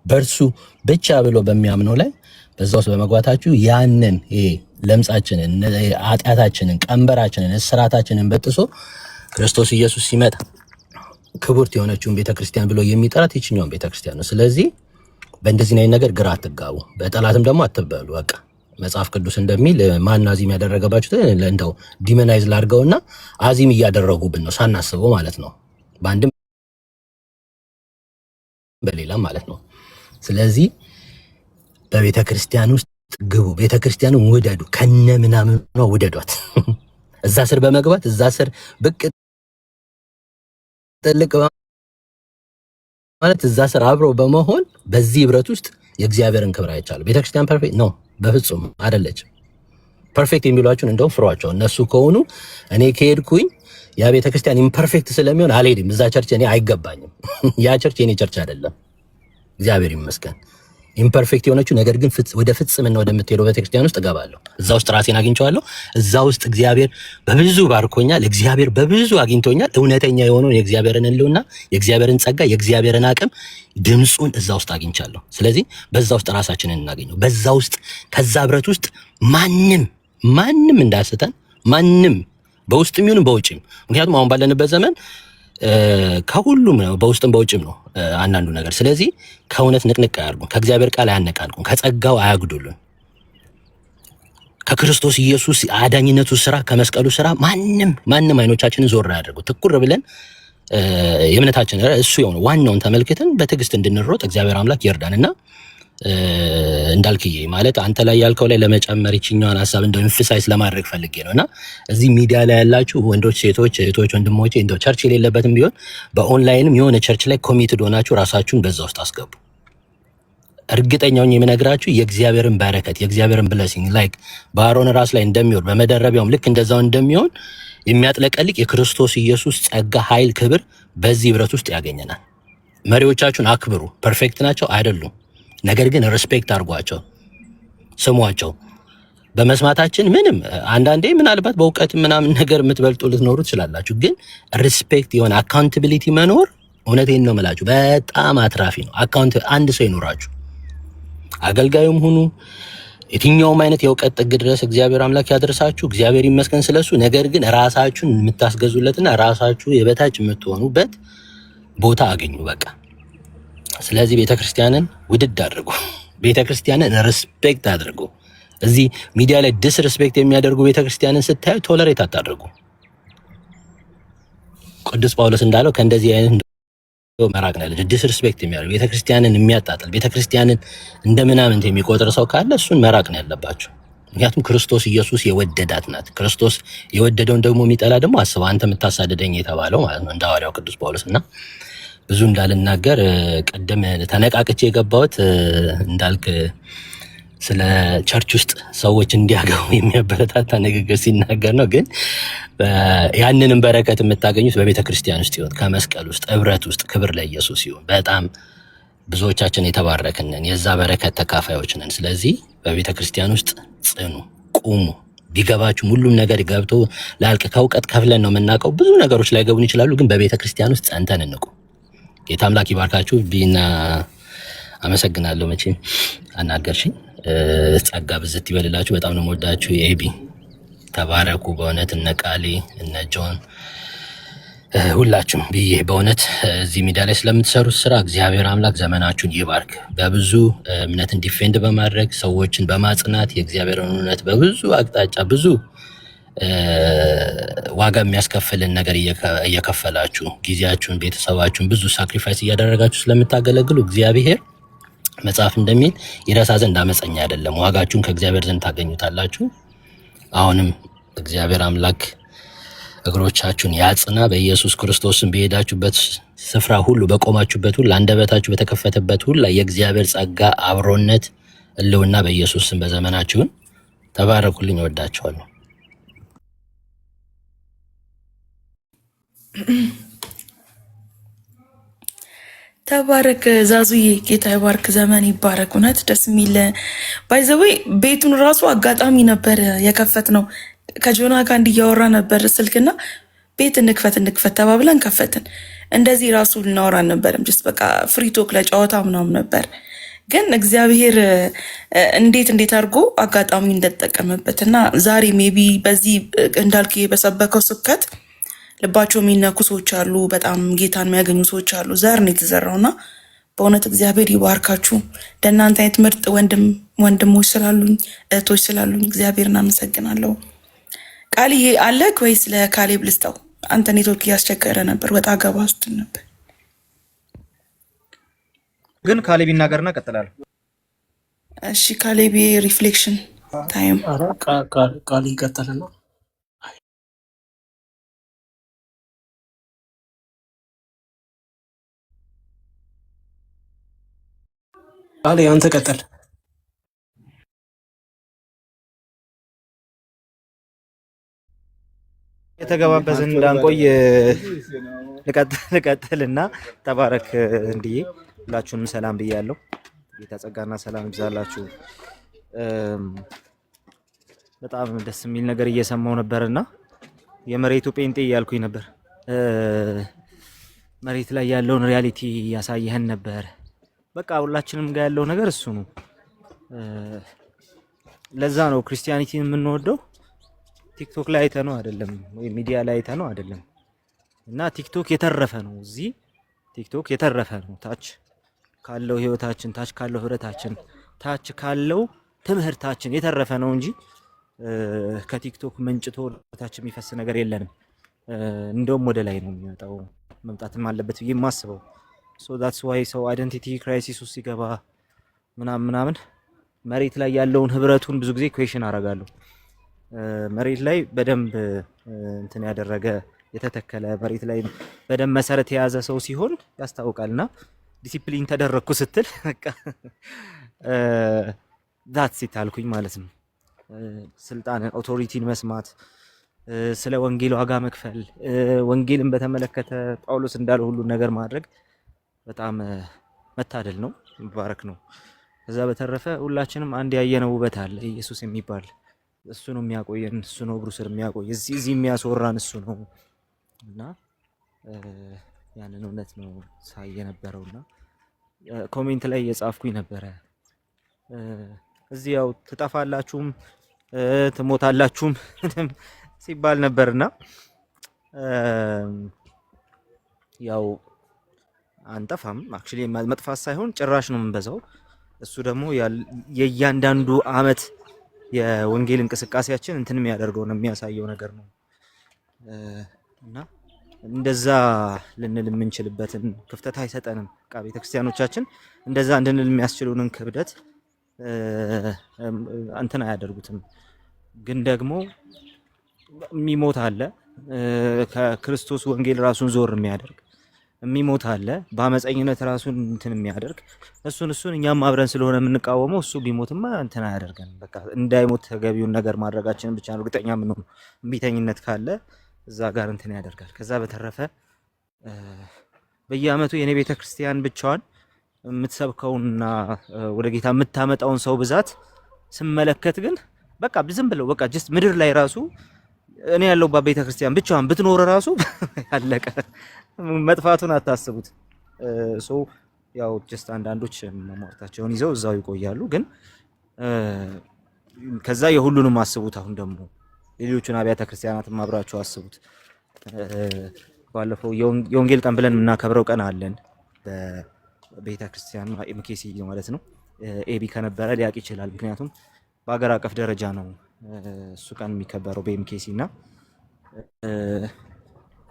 በእርሱ ብቻ ብሎ በሚያምነው ላይ በዛ ውስጥ በመግባታችሁ ያንን ለምጻችንን፣ ኃጢአታችንን፣ ቀንበራችንን፣ እስራታችንን በጥሶ ክርስቶስ ኢየሱስ ሲመጣ ክቡርት የሆነችውን ቤተክርስቲያን ብሎ የሚጠራት የትኛውን ቤተክርስቲያን ነው። ስለዚህ በእንደዚህ አይነት ነገር ግራ አትጋቡ፣ በጠላትም ደግሞ አትበሉ። በቃ መጽሐፍ ቅዱስ እንደሚል ማን አዚም ያደረገባችሁ እንደው ዲመናይዝ ላድርገውና አዚም እያደረጉብን ነው ሳናስበው ማለት ነው፣ በአንድም በሌላም ማለት ነው። ስለዚህ በቤተ ክርስቲያን ውስጥ ግቡ፣ ቤተ ክርስቲያኑን ውደዱ፣ ከነ ምናምን ነው ውደዷት። እዛ ስር በመግባት እዛ ስር ብቅ ጥልቅ ማለት እዛ ስር አብሮ በመሆን በዚህ ህብረት ውስጥ የእግዚአብሔርን ክብር አይቻለሁ። ቤተ ክርስቲያን ፐርፌክት ነው? በፍጹም አይደለችም። ፐርፌክት የሚሏችሁን እንደውም ፍሯቸው። እነሱ ከሆኑ እኔ ከሄድኩኝ ያ ቤተ ክርስቲያን ኢምፐርፌክት ስለሚሆን አልሄድም። እዛ ቸርች እኔ አይገባኝም። ያ ቸርች የኔ ቸርች አይደለም። እግዚአብሔር ይመስገን። ኢምፐርፌክት የሆነችው ነገር ግን ወደ ፍጽምና ወደምትሄደው ቤተክርስቲያን ውስጥ እገባለሁ። እዛ ውስጥ ራሴን አግኝቼዋለሁ። እዛ ውስጥ እግዚአብሔር በብዙ ባርኮኛል። እግዚአብሔር በብዙ አግኝቶኛል። እውነተኛ የሆነውን የእግዚአብሔርን ሕልውና፣ የእግዚአብሔርን ጸጋ፣ የእግዚአብሔርን አቅም ድምፁን እዛ ውስጥ አግኝቻለሁ። ስለዚህ በዛ ውስጥ ራሳችንን እናገኘው። በዛ ውስጥ ከዛ ህብረት ውስጥ ማንም እንዳስተን ማንም በውስጥም ይሁን በውጭም። ምክንያቱም አሁን ባለንበት ዘመን ከሁሉም ነው፣ በውስጥም በውጭም ነው አንዳንዱ ነገር። ስለዚህ ከእውነት ንቅንቅ አያርጉን፣ ከእግዚአብሔር ቃል አያነቃልቁን፣ ከጸጋው አያጉዱልን። ከክርስቶስ ኢየሱስ አዳኝነቱ ስራ፣ ከመስቀሉ ስራ ማንም አይኖቻችንን ዞር አያደርጉ። ትኩር ብለን የእምነታችን እሱ የሆነ ዋናውን ተመልክተን በትዕግስት እንድንሮጥ እግዚአብሔር አምላክ ይርዳንና እንዳልክዬ ማለት አንተ ላይ ያልከው ላይ ለመጨመር ይችኛዋን ሐሳብ እንደው ኢንፈሳይዝ ለማድረግ ፈልጌ ነውና እዚህ ሚዲያ ላይ ያላችሁ ወንዶች፣ ሴቶች፣ እህቶች፣ ወንድሞቼ እንደው ቸርች የሌለበትም ቢሆን በኦንላይንም የሆነ ቸርች ላይ ኮሚትድ ሆናችሁ ራሳችሁን በዛ ውስጥ አስገቡ። እርግጠኛውን የምነግራችሁ የእግዚአብሔርን በረከት የእግዚአብሔርን ብለሲንግ ላይክ በአሮን ራስ ላይ እንደሚወርድ በመደረቢያውም ልክ እንደዛው እንደሚሆን የሚያጥለቀልቅ የክርስቶስ ኢየሱስ ጸጋ፣ ኃይል፣ ክብር በዚህ ህብረት ውስጥ ያገኘናል። መሪዎቻችሁን አክብሩ። ፐርፌክት ናቸው አይደሉም፣ ነገር ግን ሪስፔክት አድርጓቸው፣ ስሟቸው። በመስማታችን ምንም አንዳንዴ ምናልባት በእውቀት ምናምን ነገር የምትበልጡ ልትኖሩ ትችላላችሁ፣ ግን ሪስፔክት የሆነ አካውንታቢሊቲ መኖር እውነቴን ነው የምላችሁ በጣም አትራፊ ነው። አካውንት አንድ ሰው ይኖራችሁ፣ አገልጋዩም ሁኑ የትኛውም አይነት የእውቀት ጥግ ድረስ እግዚአብሔር አምላክ ያደርሳችሁ። እግዚአብሔር ይመስገን ስለሱ። ነገር ግን ራሳችሁን የምታስገዙለትና ራሳችሁ የበታች የምትሆኑበት ቦታ አገኙ በቃ። ስለዚህ ቤተክርስቲያንን ውድድ አድርጉ፣ ቤተክርስቲያንን ሪስፔክት አድርጉ። እዚህ ሚዲያ ላይ ዲስሪስፔክት የሚያደርጉ ቤተክርስቲያንን ስታዩ ቶለሬት አታድርጉ። ቅዱስ ጳውሎስ እንዳለው ከእንደዚህ አይነት መራቅ ነው ያለው። ዲስሪስፔክት የሚያደርግ ቤተክርስቲያንን የሚያጣጥል ቤተክርስቲያንን እንደምናምን የሚቆጥር ሰው ካለ እሱን መራቅ ነው ያለባቸው። ምክንያቱም ክርስቶስ ኢየሱስ የወደዳት ናት። ክርስቶስ የወደደውን ደግሞ የሚጠላ ደግሞ አስበው አንተ የምታሳድደኝ የተባለው ማለት ነው እንደ ሐዋርያው ቅዱስ ጳውሎስ። እና ብዙ እንዳልናገር ቅድም ተነቃቅቼ የገባሁት እንዳልክ ስለ ቸርች ውስጥ ሰዎች እንዲያገቡ የሚያበረታታ ንግግር ሲናገር ነው። ግን ያንንም በረከት የምታገኙት በቤተ ክርስቲያን ውስጥ ይሁን፣ ከመስቀል ውስጥ ህብረት ውስጥ ክብር ለኢየሱስ ይሁን። በጣም ብዙዎቻችን የተባረክንን የዛ በረከት ተካፋዮች ነን። ስለዚህ በቤተ ክርስቲያን ውስጥ ጽኑ፣ ቁሙ። ቢገባችሁም ሁሉም ነገር ገብቶ ላልቅ ከእውቀት ከፍለን ነው የምናውቀው። ብዙ ነገሮች ላይ ገቡን ይችላሉ፣ ግን በቤተ ክርስቲያን ውስጥ ጸንተን እንቁ። ጌታ አምላክ ይባርካችሁ። ቢና አመሰግናለሁ። መቼም አናገርሽኝ። ጸጋ ብዝት ይበልላችሁ። በጣም ነው የምወዳችሁ። የኤቢ ተባረኩ። በእውነት እነ ቃሌ እነ ጆን ሁላችሁም ብዬ በእውነት እዚህ ሚዲያ ላይ ስለምትሰሩት ስራ እግዚአብሔር አምላክ ዘመናችሁን ይባርክ። በብዙ እምነትን ዲፌንድ በማድረግ ሰዎችን በማጽናት የእግዚአብሔርን እውነት በብዙ አቅጣጫ ብዙ ዋጋ የሚያስከፍልን ነገር እየከፈላችሁ ጊዜያችሁን፣ ቤተሰባችሁን ብዙ ሳክሪፋይስ እያደረጋችሁ ስለምታገለግሉ እግዚአብሔር መጽሐፍ እንደሚል ይረሳ ዘንድ አመፀኛ አይደለም፣ ዋጋችሁን ከእግዚአብሔር ዘንድ ታገኙታላችሁ። አሁንም እግዚአብሔር አምላክ እግሮቻችሁን ያጽና። በኢየሱስ ክርስቶስን በሄዳችሁበት ስፍራ ሁሉ፣ በቆማችሁበት ሁሉ፣ አንደበታችሁ በተከፈተበት ሁሉ የእግዚአብሔር ጸጋ፣ አብሮነት፣ ሕልውና በኢየሱስ ስም በዘመናችሁን ተባረኩልኝ። እወዳችኋለሁ። ተባረክ ዛዙዬ፣ ጌታ ይባርክ፣ ዘመን ይባረክ። እውነት ደስ የሚል ባይዘዌ ቤቱን ራሱ አጋጣሚ ነበር የከፈት ነው። ከጆና ጋር እንዲያወራ ነበር ስልክና ቤት እንክፈት ተባብለን ከፈትን። እንደዚህ ራሱ ልናወራ አልነበረም። ጅስት በቃ ፍሪቶክ ለጨዋታ ምናምን ነበር። ግን እግዚአብሔር እንዴት አድርጎ አጋጣሚ እንደተጠቀመበት እና ዛሬ ሜቢ በዚህ እንዳልክ በሰበከው ስብከት ልባቸው የሚነኩ ሰዎች አሉ። በጣም ጌታን የሚያገኙ ሰዎች አሉ። ዘር ነው የተዘራው እና በእውነት እግዚአብሔር ይባርካችሁ። ለእናንተ አይነት ምርጥ ወንድሞች ስላሉኝ እህቶች ስላሉኝ እግዚአብሔርን አመሰግናለሁ። ቃልዬ አለክ ወይስ ለካሌብ ልስጠው? አንተ ኔትወርክ እያስቸገረ ነበር፣ ወጣ ገባ ስትል ነበር። ግን ካሌብ ይናገርና ቀጥላለሁ። እሺ ካሌብ ሪፍሌክሽን ታይም። ቃል ይቀጥልና ቃል አንተ ቀጥል። የተገባበዝን እንዳንቆይ ልቀጥልና ተባረክ እንዲህ ሁላችሁንም ሰላም ብያለሁ። ጌታ ጸጋና ሰላም ይብዛላችሁ። በጣም ደስ የሚል ነገር እየሰማው ነበርና የመሬቱ ጴንጤ እያልኩኝ ነበር። መሬት ላይ ያለውን ሪያሊቲ ያሳየህን ነበር። በቃ ሁላችንም ጋር ያለው ነገር እሱ ነው። ለዛ ነው ክርስቲያኒቲን የምንወደው። ቲክቶክ ላይ አይተነው አይደለም ወይ ሚዲያ ላይ አይተነው አይደለም። እና ቲክቶክ የተረፈ ነው። እዚህ ቲክቶክ የተረፈ ነው። ታች ካለው ህይወታችን፣ ታች ካለው ህብረታችን፣ ታች ካለው ትምህርታችን የተረፈ ነው እንጂ ከቲክቶክ መንጭቶ ታች የሚፈስ ነገር የለንም። እንደውም ወደ ላይ ነው የሚመጣው፣ መምጣትም አለበት ብዬ የማስበው። ሶ ዳትስ ዋይ ሰው አይደንቲቲ ክራይሲስ ውስጥ ሲገባ ምናምን መሬት ላይ ያለውን ህብረቱን ብዙ ጊዜ ኩዌሽን አደርጋለሁ። መሬት ላይ በደንብ እንትን ያደረገ የተተከለ መሬት ላይ በደንብ መሰረት የያዘ ሰው ሲሆን ያስታውቃልና ዲሲፕሊን ተደረግኩ ስትል በቃ ዳትስ ኢት አልኩኝ ማለት ነው። ስልጣንን ኦቶሪቲን መስማት፣ ስለ ወንጌል ዋጋ መክፈል፣ ወንጌልን በተመለከተ ጳውሎስ እንዳለው ሁሉ ነገር ማድረግ በጣም መታደል ነው፣ መባረክ ነው። ከዛ በተረፈ ሁላችንም አንድ ያየነው ውበት አለ፣ ኢየሱስ የሚባል እሱ ነው የሚያቆየን፣ እሱ ነው እግሩ ስር የሚያቆይ፣ እዚህ የሚያስወራን እሱ ነው። እና ያንን እውነት ነው ሳይ የነበረውና ኮሜንት ላይ የጻፍኩኝ ነበረ። እዚህ ያው ትጠፋላችሁም ትሞታላችሁም ሲባል ነበርና ያው አንጠፋም። አክቹሊ መጥፋት ሳይሆን ጭራሽ ነው የምንበዛው። እሱ ደግሞ የእያንዳንዱ አመት የወንጌል እንቅስቃሴያችን እንትን የሚያደርገው ነው የሚያሳየው ነገር ነው። እና እንደዛ ልንል የምንችልበትን ክፍተት አይሰጠንም። በቃ ቤተክርስቲያኖቻችን እንደዛ እንድንል የሚያስችሉንን ክብደት እንትን አያደርጉትም። ግን ደግሞ የሚሞት አለ፣ ከክርስቶስ ወንጌል ራሱን ዞር የሚያደርግ የሚሞት አለ፣ በአመፀኝነት ራሱን እንትን የሚያደርግ እሱን እኛም አብረን ስለሆነ የምንቃወመው እሱ ቢሞትማ እንትን አያደርገንም። በቃ እንዳይሞት ተገቢውን ነገር ማድረጋችንን ብቻ ነው እርግጠኛ የምንሆነው። እምቢተኝነት ካለ እዛ ጋር እንትን ያደርጋል። ከዛ በተረፈ በየአመቱ የኔ ቤተክርስቲያን ብቻዋን የምትሰብከውና ወደ ጌታ የምታመጣውን ሰው ብዛት ስመለከት ግን በቃ ዝም ብለው በቃ ጀስት ምድር ላይ ራሱ እኔ ያለሁባት ቤተክርስቲያን ብቻዋን ብትኖር ራሱ ያለቀ መጥፋቱን አታስቡት። ሶ ያው ጀስት አንዳንዶች መሟርታቸውን ይዘው እዛው ይቆያሉ። ግን ከዛ የሁሉንም አስቡት። አሁን ደግሞ ሌሎቹን አብያተ ክርስቲያናትም አብራችሁ አስቡት። ባለፈው የወንጌል ቀን ብለን የምናከብረው ቀን አለን በቤተ ክርስቲያን ኤምኬሲ ማለት ነው። ኤቢ ከነበረ ሊያውቅ ይችላል። ምክንያቱም በአገር አቀፍ ደረጃ ነው እሱ ቀን የሚከበረው በኤምኬሲ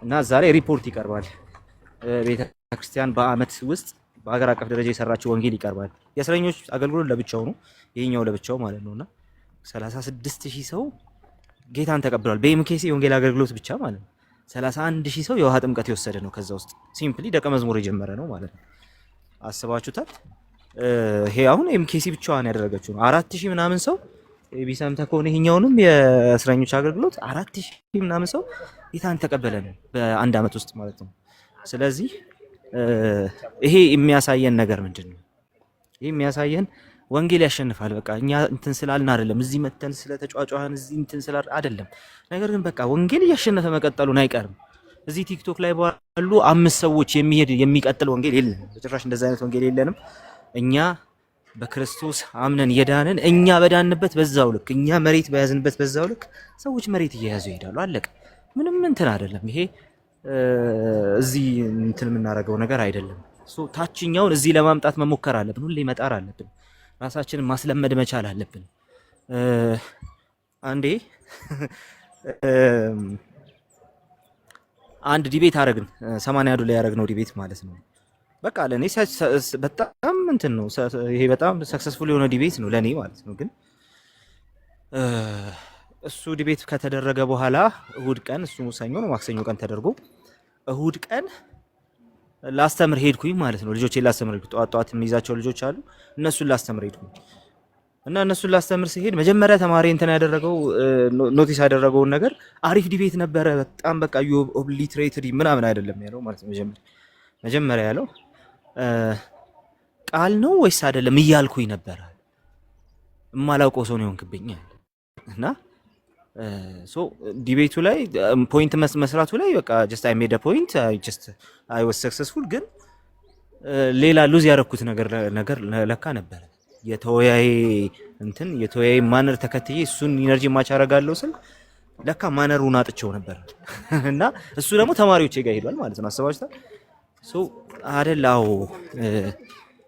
እና እዛ ላይ ሪፖርት ይቀርባል። ቤተ ክርስቲያን በአመት ውስጥ በአገር አቀፍ ደረጃ የሰራችው ወንጌል ይቀርባል። የእስረኞች አገልግሎት ለብቻው ነው፣ ይሄኛው ለብቻው ማለት ነውና 36000 ሰው ጌታን ተቀብሏል። በኤምኬሲ የወንጌል አገልግሎት ብቻ ማለት ነው። 31000 ሰው የውሃ ጥምቀት የወሰደ ነው። ከዛ ውስጥ ሲምፕሊ ደቀ መዝሙር የጀመረ ነው ማለት ነው። አስባችሁታል? ይሄ አሁን ኤምኬሲ ብቻዋን ያደረገችው ነው። 4000 ምናምን ሰው ቢሰምተህ ከሆነ ይሄኛውንም የእስረኞች አገልግሎት 4000 ምናምን ሰው ጌታን ተቀበለ ነው በአንድ አመት ውስጥ ማለት ነው። ስለዚህ ይሄ የሚያሳየን ነገር ምንድነው? ይሄ የሚያሳየን ወንጌል ያሸንፋል። በቃ እኛ እንትን ስላልን አይደለም፣ እዚህ መተን ስለተጫጫዋን እዚህ እንትን ስላል አይደለም። ነገር ግን በቃ ወንጌል እያሸነፈ መቀጠሉን አይቀርም። እዚህ ቲክቶክ ላይ ባሉ 5 ሰዎች የሚቀጥል ወንጌል የለም። በጭራሽ እንደዛ አይነት ወንጌል የለንም። እኛ በክርስቶስ አምነን የዳንን እኛ በዳንበት በዛው ልክ እኛ መሬት በያዝንበት በዛው ልክ ሰዎች መሬት እየያዙ ይሄዳሉ። አለቀ። ምንም እንትን አይደለም። ይሄ እዚህ እንትን የምናደርገው ነገር አይደለም። ታችኛውን እዚህ ለማምጣት መሞከር አለብን። ሁሌ መጣር አለብን። ራሳችንን ማስለመድ መቻል አለብን። አንዴ አንድ ዲቤት አረግን 80 ዶላር ያረግነው ዲቤት ማለት ነው። በቃ ለኔ በጣም እንትን ነው። ይሄ በጣም ሰክሰስፉል የሆነ ዲቤት ነው ለኔ ማለት ነው። ግን እሱ ዲቤት ከተደረገ በኋላ እሁድ ቀን እሱ ሰኞ ነው ማክሰኞ ቀን ተደርጎ እሁድ ቀን ላስተምር ሄድኩኝ ማለት ነው። ልጆቼን ላስተምር ሄድኩኝ። ጧት የሚይዛቸው ልጆች አሉ። እነሱን ላስተምር ሄድኩኝ እና እነሱን ላስተምር ሲሄድ መጀመሪያ ተማሪ እንትን ያደረገው ኖቲስ ያደረገውን ነገር አሪፍ ዲቤት ነበረ። በጣም በቃ ዩ ኦብሊትሬትድ ምናምን አይደለም ያለው ማለት ነው። መጀመሪያ ያለው ቃል ነው ወይስ አይደለም እያልኩኝ ነበረ። የማላውቀው ሰው ነው የሆንክብኝ እና ዲቤቱ ላይ ፖይንት መስራቱ ላይ በቃ ጀስት አይ ሜድ አ ፖይንት አይ ዋዝ ሰክሰስፉል። ግን ሌላ ሉዝ ያደረኩት ነገር ለካ ነበረ። የተወያይ ማነር ተከትዬ እሱን ኢነርጂ ማች አደርጋለሁ ስል ለካ ማነሩን አጥቼው ነበር እና እሱ ደግሞ ተማሪዎቼ ጋር ሄዷል ማለት ነው። አስባችሁታል? አደላው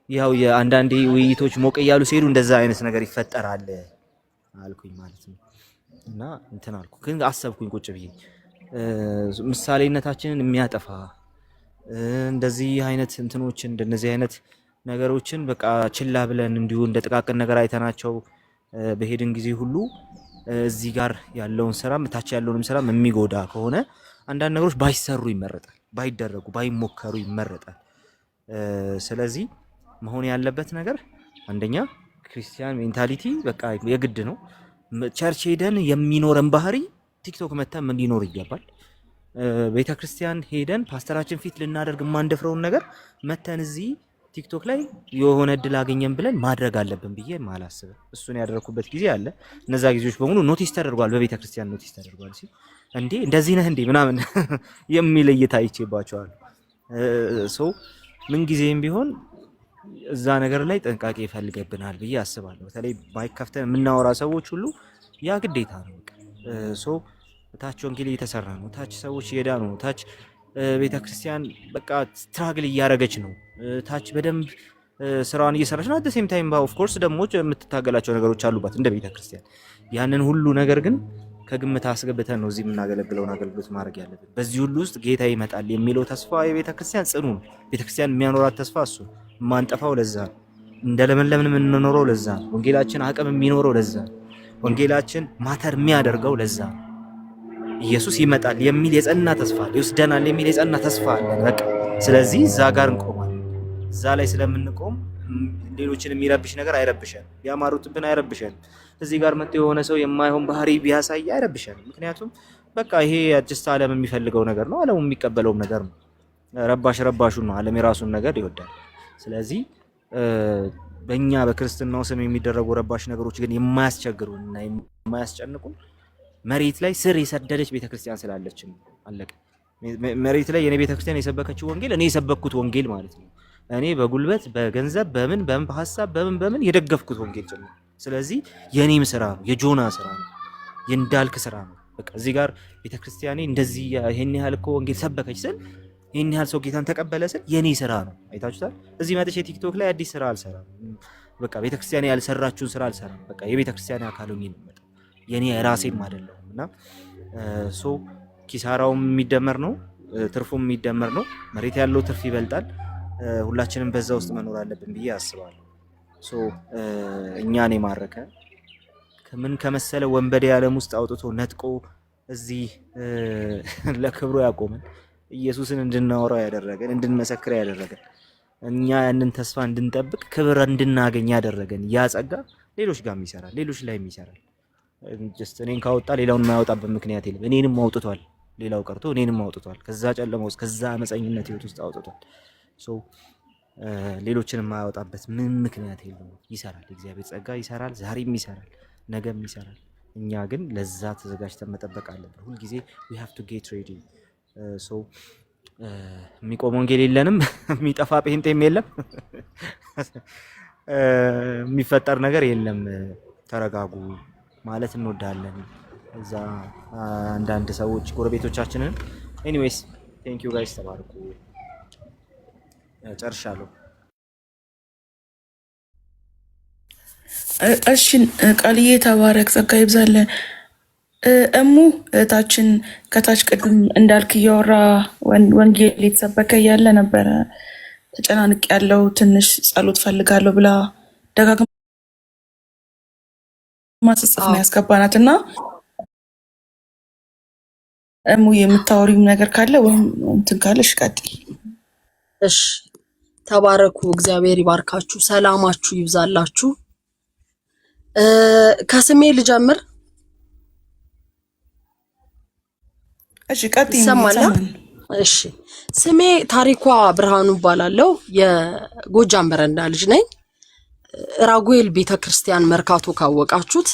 ያው የአንዳንዴ ውይይቶች ሞቅ እያሉ ሲሄዱ እንደዛ አይነት ነገር ይፈጠራል አልኩኝ ማለት ነው። እና እንትን አልኩ። ግን አሰብኩኝ ቁጭ ብዬ ምሳሌነታችንን የሚያጠፋ እንደዚህ አይነት እንትኖችን እንደነዚህ አይነት ነገሮችን በቃ ችላ ብለን እንዲሁ እንደ ጥቃቅን ነገር አይተናቸው በሄድን ጊዜ ሁሉ እዚህ ጋር ያለውን ስራም ታች ያለውንም ስራም የሚጎዳ ከሆነ አንዳንድ ነገሮች ባይሰሩ ይመረጣል፣ ባይደረጉ ባይሞከሩ ይመረጣል። ስለዚህ መሆን ያለበት ነገር አንደኛ ክርስቲያን ሜንታሊቲ በቃ የግድ ነው። ቸርች ሄደን የሚኖረን ባህሪ ቲክቶክ መተን ሊኖር ይገባል። ቤተክርስቲያን ሄደን ፓስተራችን ፊት ልናደርግ የማንደፍረውን ነገር መተን እዚህ ቲክቶክ ላይ የሆነ እድል አገኘን ብለን ማድረግ አለብን ብዬ ማላስብ። እሱን ያደረኩበት ጊዜ አለ። እነዛ ጊዜዎች በሙሉ ኖቲስ ተደርጓል፣ በቤተክርስቲያን ኖቲስ ተደርጓል። ሲል እንዴ እንደዚህ ነህ እንዴ ምናምን የሚል እይታ ይቼባቸዋል። ምን ጊዜም ቢሆን እዛ ነገር ላይ ጥንቃቄ ይፈልገብናል ብዬ አስባለሁ። በተለይ ማይክ ከፍተን የምናወራ ሰዎች ሁሉ ያ ግዴታ ነው። ታች ወንጌል እየተሰራ ነው፣ ታች ሰዎች እየዳኑ ነው፣ ታች ቤተክርስቲያን በቃ ስትራግል እያደረገች ነው፣ ታች በደንብ ስራዋን እየሰራች ነው። አደሴም ታይም ኦፍ ኮርስ ደግሞ የምትታገላቸው ነገሮች አሉባት እንደ ቤተክርስቲያን። ያንን ሁሉ ነገር ግን ከግምት አስገብተን ነው እዚህ የምናገለግለውን አገልግሎት ማድረግ ያለብን። በዚህ ሁሉ ውስጥ ጌታ ይመጣል የሚለው ተስፋ የቤተክርስቲያን ጽኑ ነው። ቤተክርስቲያን የሚያኖራት ተስፋ እሱ ማንጠፋው ለዛ ነው። እንደ ለምን የምንኖረው ለዛ ነው። ወንጌላችን አቅም የሚኖረው ለዛ ነው። ወንጌላችን ማተር የሚያደርገው ለዛ ነው። ኢየሱስ ይመጣል የሚል የጸና ተስፋ አለ፣ ይወስደናል የሚል የጸና ተስፋ አለ። በቃ ስለዚህ እዛ ጋር እንቆማለን። እዛ ላይ ስለምንቆም ሌሎችን የሚረብሽ ነገር አይረብሸንም፣ ቢያማሩትብን አይረብሸንም። እዚህ ጋር መጥቶ የሆነ ሰው የማይሆን ባህሪ ቢያሳይ አይረብሸንም። ምክንያቱም በቃ ይሄ አጅስት ዓለም የሚፈልገው ነገር ነው፣ ዓለሙ የሚቀበለውም ነገር ነው። ረባሹን ነው፣ ዓለም የራሱን ነገር ይወዳል። ስለዚህ በእኛ በክርስትናው ስም የሚደረጉ ረባሽ ነገሮች ግን የማያስቸግሩን እና የማያስጨንቁን መሬት ላይ ስር የሰደደች ቤተክርስቲያን ስላለች ነው። አለቀ። መሬት ላይ የኔ ቤተክርስቲያን የሰበከችው ወንጌል እኔ የሰበኩት ወንጌል ማለት ነው። እኔ በጉልበት በገንዘብ በምን በሐሳብ በምን የደገፍኩት ወንጌል ጭምር። ስለዚህ የኔም ስራ ነው፣ የጆና ስራ ነው፣ የእንዳልክ ስራ ነው። በቃ እዚህ ጋር ቤተክርስቲያኔ እንደዚህ ይሄን ያህል እኮ ወንጌል ሰበከች ስል ይሄን ያህል ሰው ጌታን ተቀበለ ስል የኔ ስራ ነው። አይታችሁታል። እዚህ መጥቼ ቲክቶክ ላይ አዲስ ስራ አልሰራም። በቃ ቤተክርስቲያኔ ያልሰራችሁን ስራ አልሰራም። በቃ የቤተክርስቲያኔ አካል ሆኜ ነው የምመጣው፣ የኔ ራሴም አይደለም። እና ኪሳራውም የሚደመር ነው፣ ትርፉም የሚደመር ነው። መሬት ያለው ትርፍ ይበልጣል። ሁላችንም በዛ ውስጥ መኖር አለብን ብዬ አስባለሁ። እኛን የማረከ ከምን ከመሰለ ወንበዴ ዓለም ውስጥ አውጥቶ ነጥቆ እዚህ ለክብሩ ያቆመን ኢየሱስን እንድናወራው ያደረገን፣ እንድንመሰክር ያደረገን፣ እኛ ያንን ተስፋ እንድንጠብቅ ክብር እንድናገኝ ያደረገን ያ ጸጋ ሌሎች ጋርም ይሰራል፣ ሌሎች ላይም ይሰራል። ጀስት እኔን ካወጣ ሌላውን የማያወጣበት ምክንያት የለም። እኔንም አውጥቷል፣ ሌላው ቀርቶ እኔንም አውጥቷል። ከዛ ጨለማ ውስጥ ከዛ አመፀኝነት ህይወት ውስጥ አውጥቷል። ሶ ሌሎችን የማያወጣበት ምን ምክንያት የለውም። ይሰራል፣ የእግዚአብሔር ጸጋ ይሰራል፣ ዛሬም ይሰራል፣ ነገም ይሰራል። እኛ ግን ለዛ ተዘጋጅተን መጠበቅ አለብን። ሁልጊዜ we have to get ready። ሶ የሚቆም ወንጌል የለንም፣ የሚጠፋ ጴንጤም የለም፣ የሚፈጠር ነገር የለም። ተረጋጉ ማለት እንወዳለን። እዛ አንዳንድ ሰዎች ጎረቤቶቻችንን ኤኒዌይስ ቴንክ ዩ ጋይስ፣ ተባርኩ። ጨርሻለሁ። እሺ ቃልዬ ተባረክ፣ ጸጋ ይብዛልን። እሙ እህታችን ከታች ቅድም እንዳልክ እያወራ ወንጌል የተሰበከ እያለ ነበረ ተጨናንቅ ያለው ትንሽ ጸሎት ፈልጋለሁ ብላ ደጋግማ ጽጽፍ ነው ያስገባናት እና እሙ የምታወሪም ነገር ካለ ወይም እንትን ካለሽ ቀጥይ። እሺ ተባረኩ፣ እግዚአብሔር ይባርካችሁ፣ ሰላማችሁ ይብዛላችሁ። ከስሜ ልጀምር። እሺ ቀጥይ። ይሰማል? እሺ ስሜ ታሪኳ ብርሃኑ እባላለሁ። የጎጃም በረንዳ ልጅ ነኝ። ራጉኤል ቤተክርስቲያን መርካቶ ካወቃችሁት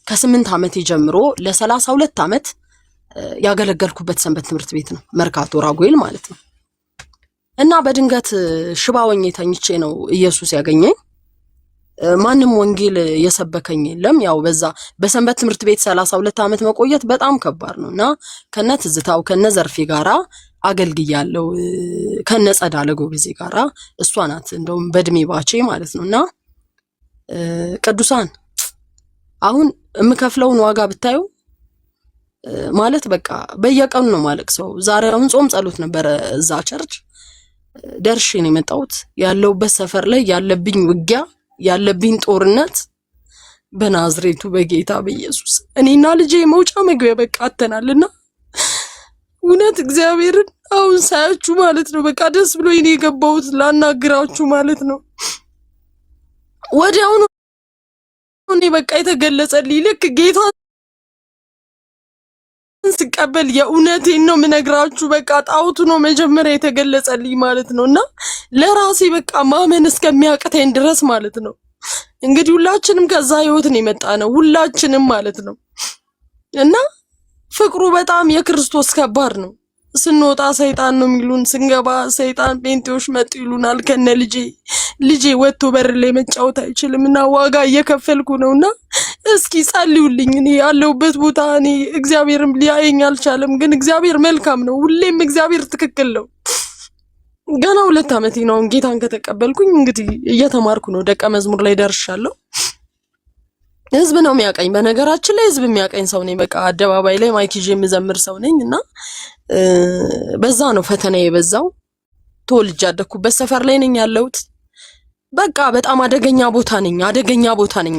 ከ8 ዓመት ጀምሮ ለ32 ዓመት ያገለገልኩበት ሰንበት ትምህርት ቤት ነው፣ መርካቶ ራጉኤል ማለት ነው። እና በድንገት ሽባ ሆኜ ተኝቼ ነው ኢየሱስ ያገኘኝ። ማንም ወንጌል የሰበከኝ የለም። ያው በዛ በሰንበት ትምህርት ቤት 32 ዓመት መቆየት በጣም ከባድ ነው እና ከነ ትዝታው ከነ ዘርፌ ጋራ አገልግያለሁ፣ ከነ ጸዳለ ጎበዜ ጋራ። እሷ ናት እንደውም በእድሜ ባቼ ማለት ነው። እና ቅዱሳን አሁን የምከፍለውን ዋጋ ብታዩ ማለት በቃ በየቀኑ ነው ማለት ሰው። ዛሬ አሁን ጾም ጸሎት ነበረ እዛ ቸርች ደርሼ ነው የመጣሁት። ያለውበት ሰፈር ላይ ያለብኝ ውጊያ ያለብኝ ጦርነት በናዝሬቱ በጌታ በኢየሱስ እኔና ልጄ መውጫ መግቢያ በቃ አተናልና እውነት እግዚአብሔርን አሁን ሳያችሁ ማለት ነው በቃ ደስ ብሎ እኔ የገባሁት ላናግራችሁ ማለት ነው። ወዲያውኑ እኔ በቃ የተገለጸልኝ ልክ ጌታ ስቀበል የእውነቴን ነው የምነግራችሁ። በቃ ጣውቱ ነው መጀመሪያ የተገለጸልኝ ማለት ነውና ለራሴ በቃ ማመን እስከሚያቅተኝ ድረስ ማለት ነው። እንግዲህ ሁላችንም ከዛ ህይወት ነው የመጣ ነው ሁላችንም ማለት ነው። እና ፍቅሩ በጣም የክርስቶስ ከባድ ነው። ስንወጣ ሰይጣን ነው የሚሉን፣ ስንገባ ሰይጣን ጴንጤዎች መጡ ይሉናል። ከነ ልጄ ወጥቶ በር ላይ መጫወት አይችልም እና ዋጋ እየከፈልኩ ነውና እስኪ ጸልዩልኝ። እኔ ያለሁበት ቦታ እኔ እግዚአብሔርም ሊያየኝ አልቻለም፣ ግን እግዚአብሔር መልካም ነው። ሁሌም እግዚአብሔር ትክክል ነው። ገና 2 ዓመቴ ነው ጌታን ከተቀበልኩኝ። እንግዲህ እየተማርኩ ነው፣ ደቀ መዝሙር ላይ ደርሻለሁ። ህዝብ ነው የሚያቀኝ፣ በነገራችን ላይ ህዝብ የሚያቀኝ ሰው ነኝ። በቃ አደባባይ ላይ ማይክ ይዤ የምዘምር ሰው ነኝ እና በዛ ነው ፈተና የበዛው። ተወልጄ ያደኩበት ሰፈር ላይ ነኝ ያለሁት። በቃ በጣም አደገኛ ቦታ ነኝ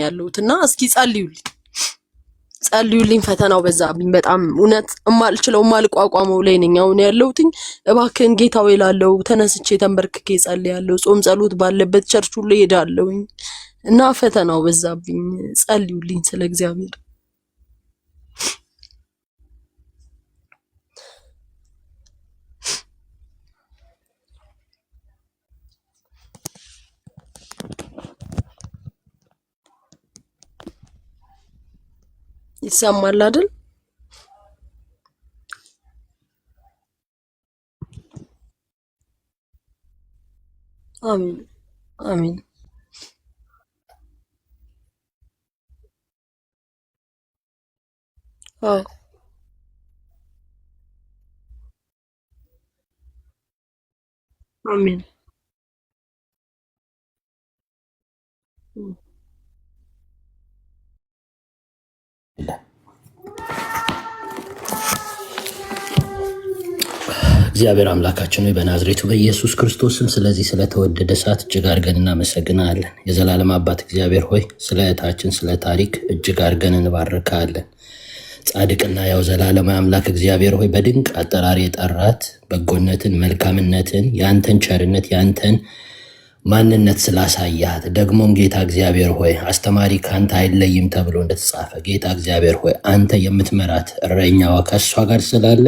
ያለሁት እና እስኪ ጸልዩልኝ። ፈተናው በዛብኝ በጣም እውነት እማልችለው እማልቋቋመው ላይ ነኝ አሁን ያለሁትኝ። እባክህን ጌታው ይላለው ተነስቼ ተንበርክኬ ጸልያለሁ። ጾም ጸሎት ባለበት ቸርች ሁሉ ሄዳለሁኝ እና ፈተናው በዛብኝ። ጸልዩልኝ ስለ እግዚአብሔር። ይሰማል አይደል? አሜን አሜን። አዎ አሜን። እግዚአብሔር አምላካችን ሆይ በናዝሬቱ በኢየሱስ ክርስቶስ ስም ስለዚህ ስለተወደደ ሰዓት እጅግ አድርገን እናመሰግናለን። የዘላለም አባት እግዚአብሔር ሆይ ስለ እህታችን ስለ ታሪክ እጅግ አድርገን እንባርካለን። ጻድቅና ያው ዘላለማዊ አምላክ እግዚአብሔር ሆይ በድንቅ አጠራር የጠራት በጎነትን፣ መልካምነትን፣ ያንተን ቸርነት፣ ያንተን ማንነት ስላሳያት ደግሞም ጌታ እግዚአብሔር ሆይ አስተማሪ ካንተ አይለይም ተብሎ እንደተጻፈ ጌታ እግዚአብሔር ሆይ አንተ የምትመራት እረኛዋ ከእሷ ጋር ስላለ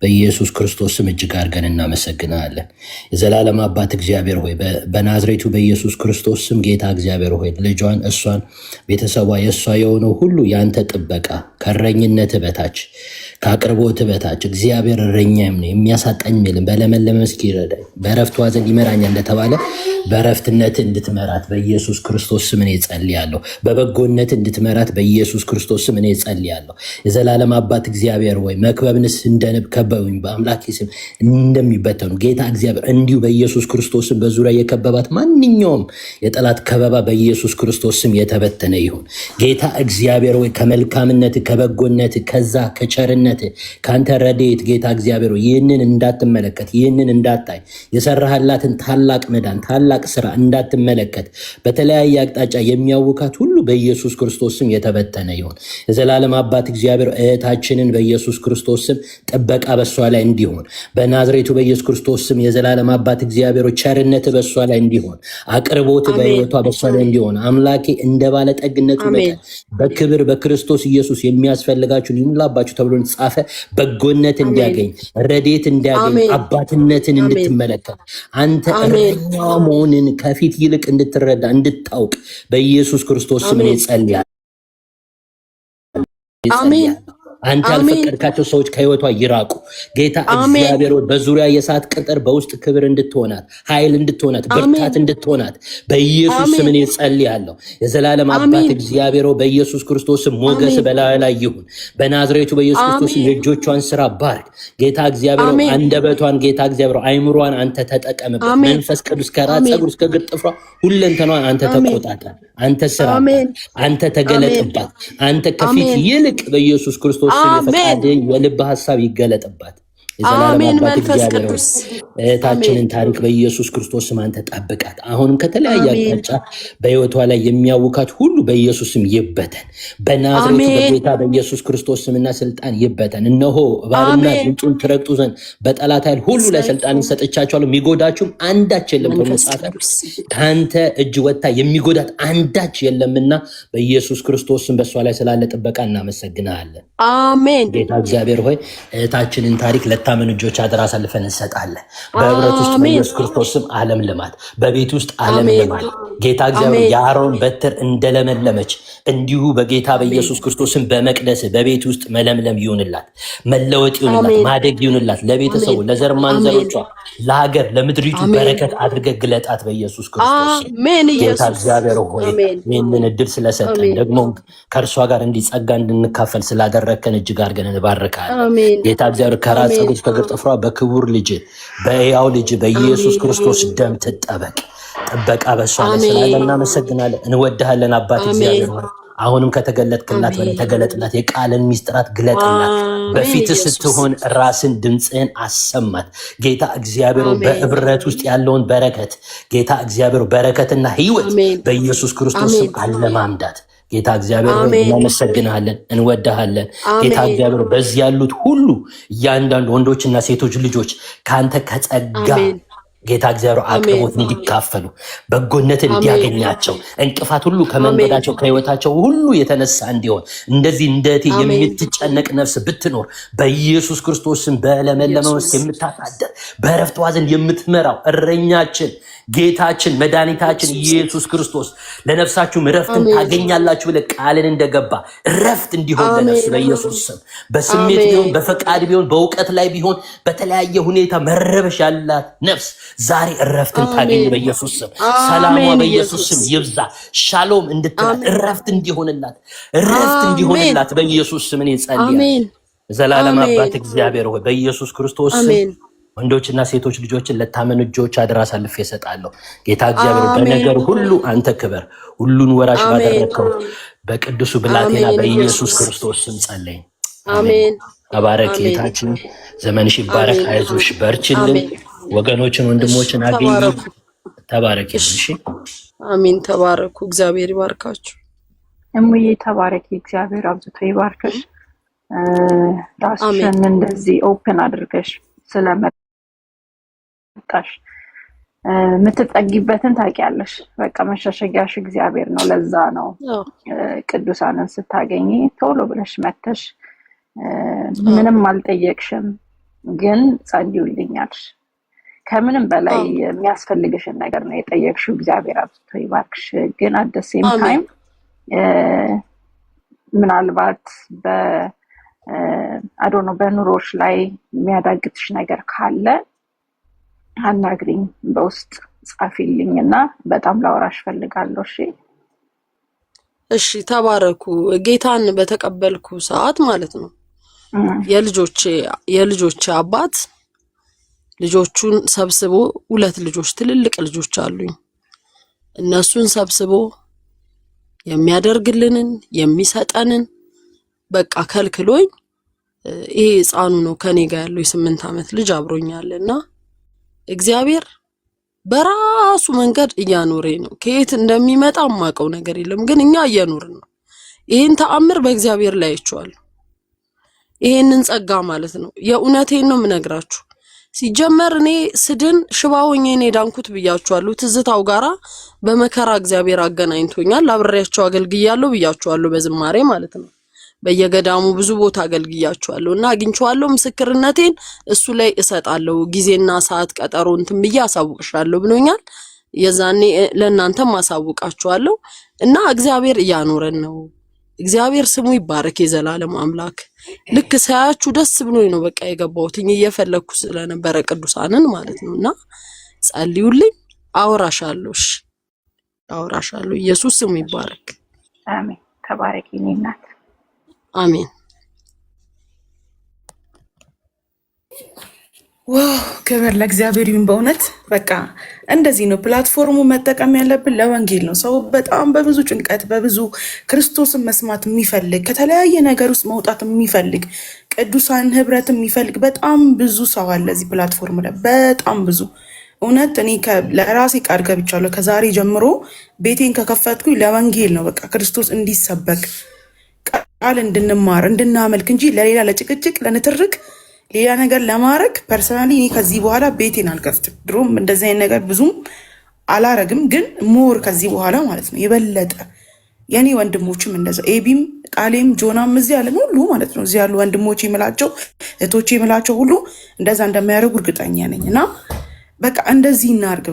በኢየሱስ ክርስቶስ ስም እጅግ አድርገን እናመሰግናለን። የዘላለም አባት እግዚአብሔር ሆይ በናዝሬቱ በኢየሱስ ክርስቶስ ስም ጌታ እግዚአብሔር ሆይ ልጇን፣ እሷን፣ ቤተሰቧ የእሷ የሆነው ሁሉ ያንተ ጥበቃ ከእረኝነት በታች ከአቅርቦት በታች እግዚአብሔር እረኛዬም ነው የሚያሳጣኝ የለም፣ በለመለመ መስክ ይረዳኝ፣ በዕረፍቱ ዘንድ ይመራኛል እንደተባለ በዕረፍትነት እንድትመራት በኢየሱስ ክርስቶስ ስም እኔ ጸልያለሁ። በበጎነት እንድትመራት በኢየሱስ ክርስቶስ ስም እኔ ጸልያለሁ። የዘላለም አባት እግዚአብሔር ሆይ መክበብንስ እንደ ንብ ከበቡኝ፣ በአምላኬ ስም እንደሚበተኑ ጌታ እግዚአብሔር እንዲሁ በኢየሱስ ክርስቶስ ስም በዙሪያ የከበባት ማንኛውም የጠላት ከበባ በኢየሱስ ክርስቶስ ስም የተበተነ ይሁን። ጌታ እግዚአብሔር ሆይ ከመልካምነት ከበጎነት ከዛ ከቸርነት ከአንተ ረድኤት ጌታ እግዚአብሔር ይህንን እንዳትመለከት ይህንን እንዳታይ የሰራህላትን ታላቅ መዳን ታላቅ ስራ እንዳትመለከት በተለያየ አቅጣጫ የሚያውካት ሁሉ በኢየሱስ ክርስቶስ ስም የተበተነ ይሁን። የዘላለም አባት እግዚአብሔር እህታችንን በኢየሱስ ክርስቶስ ስም ጥበቃ በሷ ላይ እንዲሆን በናዝሬቱ በኢየሱስ ክርስቶስ ስም የዘላለም አባት እግዚአብሔር ቸርነት በሷ ላይ እንዲሆን አቅርቦት በሕይወቷ በሷ ላይ እንዲሆን አምላኬ እንደ ባለጠግነቱ መጠን በክብር በክርስቶስ ኢየሱስ የሚያስፈልጋችሁን ይሙላባችሁ ተብሎ ጻፈ። በጎነት እንዲያገኝ ረድኤት እንዲያገኝ አባትነትን እንድትመለከት አንተ እረኛዋ መሆንን ከፊት ይልቅ እንድትረዳ እንድታውቅ በኢየሱስ ክርስቶስ ስም ጸልያለሁ። አሜን። አንተ ያልፈቀድካቸው ሰዎች ከህይወቷ ይራቁ። ጌታ እግዚአብሔር በዙሪያ የእሳት ቅጥር በውስጥ ክብር እንድትሆናት ኃይል እንድትሆናት ብርታት እንድትሆናት በኢየሱስ ስም እኔ ጸልያለሁ። የዘላለም አባት እግዚአብሔር በኢየሱስ ክርስቶስ ሞገስ በላዩ ላይ ይሁን። በናዝሬቱ በኢየሱስ ክርስቶስ የእጆቿን ስራ ባርክ። ጌታ እግዚአብሔር አንደበቷን ጌታ እግዚአብሔር አይምሯን አንተ ተጠቀምበት። መንፈስ ቅዱስ ከራስ ፀጉር እስከ እግር ጥፍሯ ሁለንተኗን አንተ ተቆጣጠር። አንተ ስራባት፣ አንተ ተገለጥባት። አንተ ከፊት ይልቅ በኢየሱስ ክርስቶስ የፈቃድ የልብ ሐሳብ ይገለጥባት። የዘላለም አባት እግዚአብሔር እህታችንን ታሪክ በኢየሱስ ክርስቶስ ስም አንተ ጠብቃት። አሁንም ከተለያየ አቅጣጫ በህይወቷ ላይ የሚያውካት ሁሉ በኢየሱስ ስም ይበተን። በናዝሬቱ በጌታ በኢየሱስ ክርስቶስ ስምና ስልጣን ይበተን። እነሆ እባብና ጊንጡን ትረግጡ ዘንድ በጠላት ኃይል ሁሉ ላይ ስልጣን ሰጥቻቸዋለሁ፣ የሚጎዳችሁም አንዳች የለም ተብሎ ተጻፈ። ከአንተ እጅ ወጥታ የሚጎዳት አንዳች የለምና በኢየሱስ ክርስቶስ ስም በሷ ላይ ስላለ ጥበቃ እናመሰግናለን። አሜን። ጌታ እግዚአብሔር ሆይ እህታችንን ታሪክ ለታመኑ እጆች አደራ አሳልፈን እንሰጣለን። በህብረት ውስጥ በኢየሱስ ክርስቶስ ስም ዓለም ልማት፣ በቤት ውስጥ ዓለም ልማት። ጌታ እግዚአብሔር የአሮን በትር እንደለመለመች እንዲሁ በጌታ በኢየሱስ ክርስቶስ ስም በመቅደስ በቤት ውስጥ መለምለም ይሁንላት፣ መለወጥ ይሁንላት፣ ማደግ ይሁንላት። ለቤተሰቡ ለዘር ማንዘሮቿ ለሀገር ለምድሪቱ በረከት አድርገህ ግለጣት በኢየሱስ ክርስቶስ ስም። ጌታ እግዚአብሔር ሆይ ይህንን እድል ስለሰጠን ደግሞ ከእርሷ ጋር እንዲጸጋ እንድንካፈል ስላደረግከን እጅግ አድርገን እንባርካለን። ጌታ እግዚአብሔር ከራስ ፀጉር እስከ እግር ጥፍሯ በክቡር ልጅ በሕያው ልጅ በኢየሱስ ክርስቶስ ደም ትጠበቅ። ጥበቃ በሷ ላይ ስላለ እናመሰግናለን፣ እንወድሃለን። አባት እግዚአብሔር ሆይ አሁንም ከተገለጥክላት በላይ ተገለጥላት፣ የቃልን ሚስጥራት ግለጥላት። በፊት ስትሆን ራስን ድምፅህን አሰማት። ጌታ እግዚአብሔር በህብረት ውስጥ ያለውን በረከት ጌታ እግዚአብሔር በረከትና ህይወት በኢየሱስ ክርስቶስ አለማምዳት። ጌታ እግዚአብሔር እናመሰግናለን፣ እንወዳሃለን። ጌታ እግዚአብሔር በዚህ ያሉት ሁሉ እያንዳንዱ ወንዶችና ሴቶች ልጆች ከአንተ ከጸጋ ጌታ እግዚአብሔር አቅርቦት እንዲካፈሉ በጎነት እንዲያገኛቸው እንቅፋት ሁሉ ከመንገዳቸው ከህይወታቸው ሁሉ የተነሳ እንዲሆን እንደዚህ እንደቴ የምትጨነቅ ነፍስ ብትኖር በኢየሱስ ክርስቶስን በለመለመ መስክ የምታሳደር በዕረፍት ዘንድ የምትመራው እረኛችን ጌታችን መድኃኒታችን ኢየሱስ ክርስቶስ ለነፍሳችሁም ዕረፍትን ታገኛላችሁ ብለህ ቃልን እንደገባ ዕረፍት እንዲሆን ለነፍስ በኢየሱስ ስም በስሜት ቢሆን በፈቃድ ቢሆን በእውቀት ላይ ቢሆን በተለያየ ሁኔታ መረበሽ ያላት ነፍስ ዛሬ ዕረፍትን ታገኝ በኢየሱስ ስም። ሰላሟ በኢየሱስ ስም ይብዛ። ሻሎም እንድትላት ዕረፍት እንዲሆንላት በኢየሱስ ስም እኔ ጸልያለሁ። ዘላለም አባት እግዚአብሔር ሆይ በኢየሱስ ክርስቶስ ስም ወንዶችና ሴቶች ልጆችን ለታመኑ እጆች አደራ አሳልፌ እሰጣለሁ። ጌታ እግዚአብሔር በነገር ሁሉ አንተ ክበር። ሁሉን ወራሽ ባደረግከው በቅዱሱ ብላቴና በኢየሱስ ክርስቶስ ስም ጸለይን። አሜን። ተባረክ ጌታችን፣ ዘመንሽ ይባረክ። አይዞሽ፣ በርችልን። ወገኖችን ወንድሞችን አገኝ። ተባረክ። እሺ፣ አሜን። ተባረኩ። እግዚአብሔር ይባርካችሁ። እሙዬ ተባረክ። እግዚአብሔር አብዝቶ ይባርክሽ። ራስሽን እንደዚህ ኦፕን አድርገሽ ስለመጣሽ የምትጠጊበትን ታውቂያለሽ። በቃ መሸሸጊያሽ እግዚአብሔር ነው። ለዛ ነው ቅዱሳንን ስታገኚ ቶሎ ብለሽ መተሽ ምንም አልጠየቅሽም፣ ግን ጸልዩልኛል። ከምንም በላይ የሚያስፈልግሽን ነገር ነው የጠየቅሽው። እግዚአብሔር አብዝቶ ይባርክሽ። ግን አት ዘ ሴም ታይም ምናልባት በኑሮሽ ላይ የሚያዳግትሽ ነገር ካለ አናግሪኝ፣ በውስጥ ጻፊልኝ እና በጣም ላወራሽ ፈልጋለሁ። እሺ ተባረኩ። ጌታን በተቀበልኩ ሰዓት ማለት ነው የልጆቼ አባት ልጆቹን ሰብስቦ 2 ልጆች ትልልቅ ልጆች አሉኝ። እነሱን ሰብስቦ የሚያደርግልንን የሚሰጠንን በቃ ከልክሎኝ ይሄ ሕፃኑ ነው ከኔ ጋር ያለው የ8 ዓመት ልጅ አብሮኛልና እግዚአብሔር በራሱ መንገድ እያኖረኝ ነው። ከየት እንደሚመጣ ማቀው ነገር የለም፣ ግን እኛ እየኖርን ነው። ይሄን ተአምር በእግዚአብሔር ላይ አይቼዋለሁ። ይሄንን ጸጋ ማለት ነው። የእውነቴን ነው የምነግራችሁ። ሲጀመር እኔ ስድን ሽባ ሆኜ እኔ ዳንኩት ብያችኋለሁ። ትዝታው ጋራ በመከራ እግዚአብሔር አገናኝቶኛል። አብሬያቸው አገልግያለሁ ብያችኋለሁ፣ በዝማሬ ማለት ነው። በየገዳሙ ብዙ ቦታ አገልግያችኋለሁ እና አግኝቻለሁ። ምስክርነቴን እሱ ላይ እሰጣለሁ። ጊዜና ሰዓት ቀጠሮ እንትን ብዬ አሳውቅሻለሁ ብሎኛል። የዛኔ ለእናንተም አሳውቃችኋለሁ እና እግዚአብሔር እያኖረን ነው። እግዚአብሔር ስሙ ይባረክ፣ የዘላለም አምላክ። ልክ ሳያችሁ ደስ ብሎኝ ነው በቃ የገባሁት እየፈለኩ ስለነበረ ቅዱሳንን ማለት ነውና ጸልዩልኝ። አወራሻለሁ። እሺ አወራሻለሁ። ኢየሱስ ስሙ ይባረክ። አሜን። ተባረኪ የኔ እናት። አሜን። ዋው ክብር ለእግዚአብሔር ይሁን። በእውነት በቃ እንደዚህ ነው ፕላትፎርሙ መጠቀም ያለብን ለወንጌል ነው። ሰው በጣም በብዙ ጭንቀት በብዙ ክርስቶስን መስማት የሚፈልግ ከተለያየ ነገር ውስጥ መውጣት የሚፈልግ ቅዱሳን ህብረት የሚፈልግ በጣም ብዙ ሰው አለ እዚህ ፕላትፎርም ላይ በጣም ብዙ። እውነት እኔ ለራሴ ቃል ገብቻለሁ። ከዛሬ ጀምሮ ቤቴን ከከፈትኩኝ ለወንጌል ነው። በቃ ክርስቶስ እንዲሰበክ ቃል እንድንማር እንድናመልክ እንጂ ለሌላ ለጭቅጭቅ ለንትርክ ሌላ ነገር ለማድረግ ፐርሰናሊ እኔ ከዚህ በኋላ ቤቴን አልከፍትም። ድሮም እንደዚህ አይነት ነገር ብዙም አላረግም፣ ግን ሞር ከዚህ በኋላ ማለት ነው የበለጠ የኔ ወንድሞችም እንደዛ ኤቢም ቃሌም ጆናም እዚህ ያለን ሁሉ ማለት ነው እዚህ ያሉ ወንድሞቼ የምላቸው እህቶቼ የምላቸው ሁሉ እንደዛ እንደሚያደርጉ እርግጠኛ ነኝ። እና በቃ እንደዚህ እናርግ።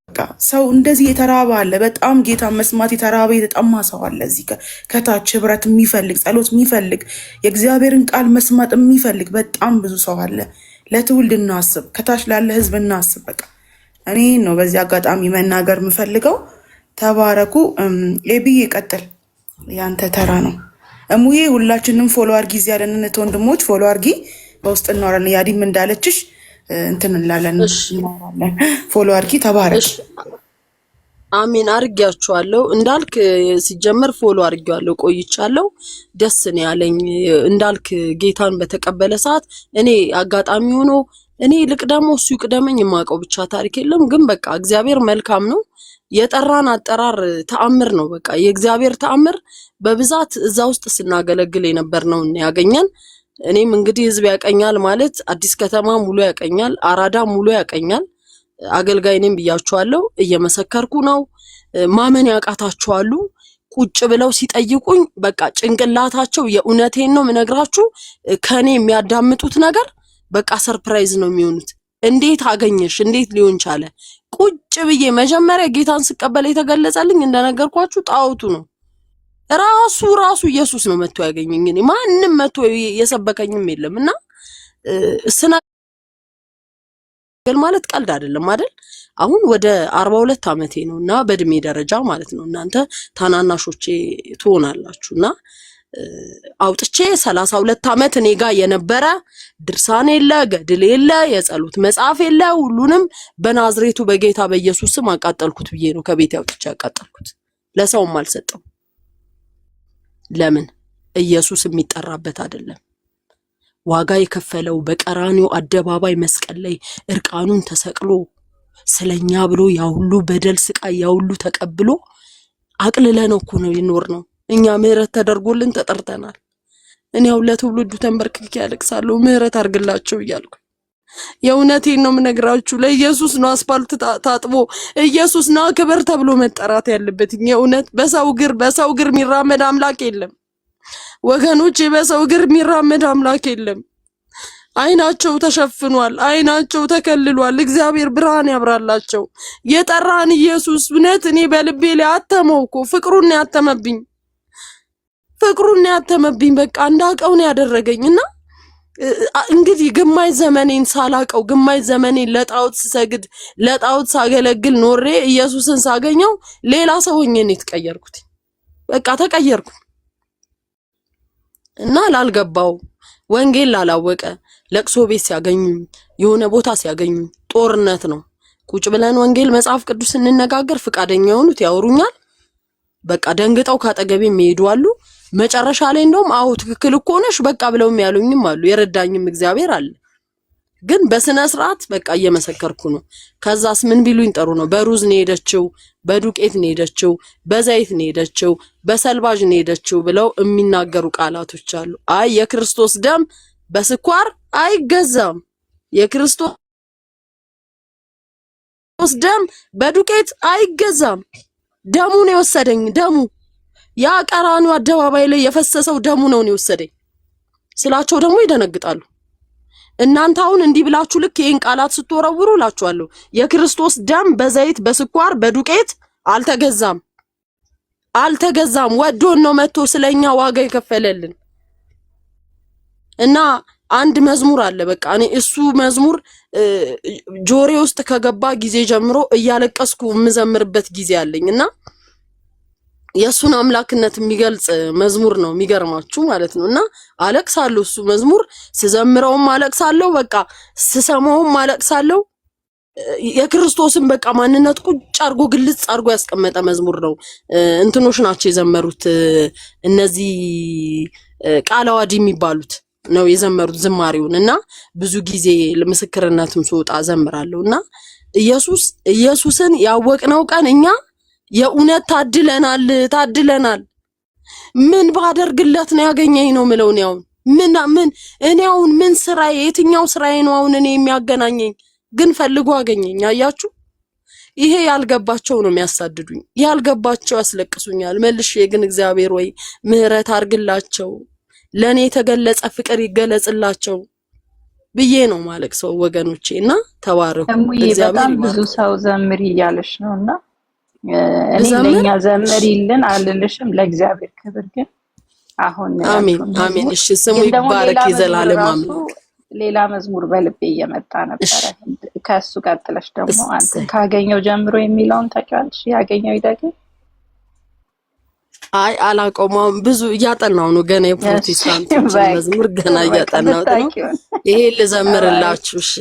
በቃ ሰው እንደዚህ የተራበ አለ፣ በጣም ጌታ መስማት የተራበ የተጠማ ሰው አለ እዚህ ከታች ህብረት የሚፈልግ ጸሎት የሚፈልግ የእግዚአብሔርን ቃል መስማት የሚፈልግ በጣም ብዙ ሰው አለ። ለትውልድ እናስብ፣ ከታች ላለ ህዝብ እናስብ። በቃ እኔ ነው በዚህ አጋጣሚ መናገር የምፈልገው። ተባረኩ። ኤቢዬ ቀጥል፣ ያንተ ተራ ነው። እሙዬ ሁላችንም ፎሎ አርጊ፣ እዚህ ያለን ወንድሞች ፎሎ አርጊ፣ በውስጥ እናወራለን። ያዲም እንዳለችሽ እንትን እንላለን እናወራለን። ፎሎ አርጊ። ተባረክ። አሜን። አርጊያችኋለሁ እንዳልክ ሲጀመር ፎሎ አርጊያለሁ ቆይቻለሁ። ደስ ነው ያለኝ እንዳልክ ጌታን በተቀበለ ሰዓት እኔ አጋጣሚ ሆኖ እኔ ልቅደሞ እሱ ይቅደመኝ የማውቀው ብቻ ታሪክ የለም። ግን በቃ እግዚአብሔር መልካም ነው። የጠራን አጠራር ተአምር ነው። በቃ የእግዚአብሔር ተአምር በብዛት እዛ ውስጥ ስናገለግል የነበር ነው ያገኘን። እኔም እንግዲህ ህዝብ ያቀኛል ማለት አዲስ ከተማ ሙሉ ያቀኛል፣ አራዳ ሙሉ ያቀኛል። አገልጋይ ነኝ ብያችኋለሁ፣ እየመሰከርኩ ነው። ማመን ያቃታችኋሉ ቁጭ ብለው ሲጠይቁኝ በቃ ጭንቅላታቸው የእውነቴን ነው ምነግራችሁ ከኔ የሚያዳምጡት ነገር በቃ ሰርፕራይዝ ነው የሚሆኑት። እንዴት አገኘሽ? እንዴት ሊሆን ቻለ? ቁጭ ብዬ መጀመሪያ ጌታን ስቀበል የተገለጸልኝ እንደነገርኳችሁ ጣውቱ ነው። ራሱ ኢየሱስ ነው መጥቶ ያገኘኝ። እኔ ማንንም መጥቶ የሰበከኝም የለምና ግን ማለት ቀልድ አይደለም አይደል? አሁን ወደ 42 ዓመቴ ነውና በእድሜ ደረጃ ማለት ነው። እናንተ ታናናሾቼ ትሆናላችሁና አውጥቼ 32 ዓመት እኔ ጋር የነበረ ድርሳን የለ ገድል የለ የጸሎት መጽሐፍ የለ ሁሉንም በናዝሬቱ በጌታ በኢየሱስ ስም አቃጠልኩት ብዬ ነው ከቤት አውጥቼ አቃጠልኩት። ለሰውም አልሰጠው። ለምን? ኢየሱስ የሚጠራበት አይደለም። ዋጋ የከፈለው በቀራንዮ አደባባይ መስቀል ላይ እርቃኑን ተሰቅሎ ስለኛ ብሎ ያ ሁሉ በደል ስቃይ ያ ሁሉ ተቀብሎ አቅልለነው እኮ ነው ይኖር ነው። እኛ ምህረት ተደርጎልን ተጠርተናል። እኔ ያው ለትውልዱ ተንበርክኬ ያለቅሳለሁ ምህረት አርግላቸው እያልኩ የእውነቴን ነው የምነግራችሁ። ለኢየሱስ ነው አስፋልት ታጥቦ ኢየሱስ ና ክብር ተብሎ መጠራት ያለበት። የእውነት በሰው እግር የሚራመድ አምላክ የለም ወገኖቼ፣ በሰው እግር የሚራመድ አምላክ የለም። አይናቸው ተሸፍኗል፣ አይናቸው ተከልሏል። እግዚአብሔር ብርሃን ያብራላቸው። የጠራን ኢየሱስ እውነት እኔ በልቤ ላይ አተመው እኮ ፍቅሩን ያተመብኝ በቃ እንዳቀው ነው ያደረገኝና እንግዲህ ግማሽ ዘመኔን ሳላቀው ግማሽ ዘመኔን ለጣዖት ስሰግድ ለጣዖት ሳገለግል ኖሬ ኢየሱስን ሳገኘው ሌላ ሰው ሆኜ ነው የተቀየርኩት። በቃ ተቀየርኩ እና ላልገባው ወንጌል ላላወቀ ለቅሶ ቤት ሲያገኙኝ የሆነ ቦታ ሲያገኙኝ ጦርነት ነው ቁጭ ብለን ወንጌል መጽሐፍ ቅዱስ እንነጋገር ፍቃደኛ የሆኑት ያወሩኛል። በቃ ደንግጠው ካጠገቤ የሚሄዱአሉ። መጨረሻ ላይ እንደውም አው ትክክል እኮ ነሽ በቃ ብለው የሚያሉኝም አሉ። የረዳኝም እግዚአብሔር አለ። ግን በስነ ስርዓት በቃ እየመሰከርኩ ነው። ከዛስ ምን ቢሉኝ ጥሩ ነው? በሩዝ ነው ሄደችው፣ በዱቄት ነው ሄደችው፣ በዘይት ነው ሄደችው፣ በሰልባጅ ነው ሄደችው ብለው የሚናገሩ ቃላቶች አሉ። አይ የክርስቶስ ደም በስኳር አይገዛም። የክርስቶስ ደም በዱቄት አይገዛም። ደሙ ነው የወሰደኝ። ደሙ ያ ቀራንዮ አደባባይ ላይ የፈሰሰው ደሙ ነው የወሰደኝ ስላቸው ደግሞ ይደነግጣሉ። እናንተ አሁን እንዲህ ብላችሁ ልክ ይሄን ቃላት ስትወረውሩ እላችኋለሁ የክርስቶስ ደም በዘይት በስኳር በዱቄት አልተገዛም። ወዶን ነው መጥቶ ስለኛ ዋጋ የከፈለልን። እና አንድ መዝሙር አለ በቃ እኔ እሱ መዝሙር ጆሬ ውስጥ ከገባ ጊዜ ጀምሮ እያለቀስኩ የምዘምርበት ጊዜ አለኝና የሱን አምላክነት የሚገልጽ መዝሙር ነው የሚገርማችሁ ማለት ነውና አለቅሳለሁ። እሱ መዝሙር ስዘምረውም አለቅሳለሁ፣ በቃ ስሰማውም አለቅሳለሁ። የክርስቶስን በቃ ማንነት ቁጭ አርጎ ግልጽ አርጎ ያስቀመጠ መዝሙር ነው። እንትኖች ናቸው የዘመሩት እነዚህ ቃለ ዓዋዲ የሚባሉት ነው የዘመሩት ዝማሬውንና ብዙ ጊዜ ለምስክርነትም ስወጣ ዘምራለሁና ኢየሱስን ያወቅነው ቀን እኛ የእውነት ታድለናል። ምን ባደርግለት ነው ያገኘኝ ነው ምለው ነው። ምን እኔ አሁን ምን ስራዬ የትኛው ስራዬ ነው አሁን እኔ የሚያገናኘኝ? ግን ፈልጎ አገኘኝ። አያችሁ፣ ይሄ ያልገባቸው ነው የሚያሳድዱኝ፣ ያልገባቸው ያስለቅሱኛል። መልሼ ግን እግዚአብሔር ወይ ምህረት አርግላቸው፣ ለኔ የተገለጸ ፍቅር ይገለጽላቸው ብዬ ነው ማለት ሰው ወገኖቼ። እና ተባረኩ። በጣም ብዙ ሰው ዘምሪ እያለሽ ነውና እኔ ለኛ ዘምሪልን አልልሽም፣ ለእግዚአብሔር ክብር ግን አሁን አሜን። እሺ ስሙ ይባረክ ይዘላለም። አሜን። ሌላ መዝሙር በልቤ እየመጣ ነበር። ከሱ ቀጥለሽ ደግሞ አንተ ካገኘው ጀምሮ የሚለውን ታውቂዋለሽ? ያገኘው ይደግ አይ አላቆመም። ብዙ እያጠናው ነው ገና የፕሮቴስታንት መዝሙር ገና እያጠናው ነው። ይሄ ልዘምርላችሁ። እሺ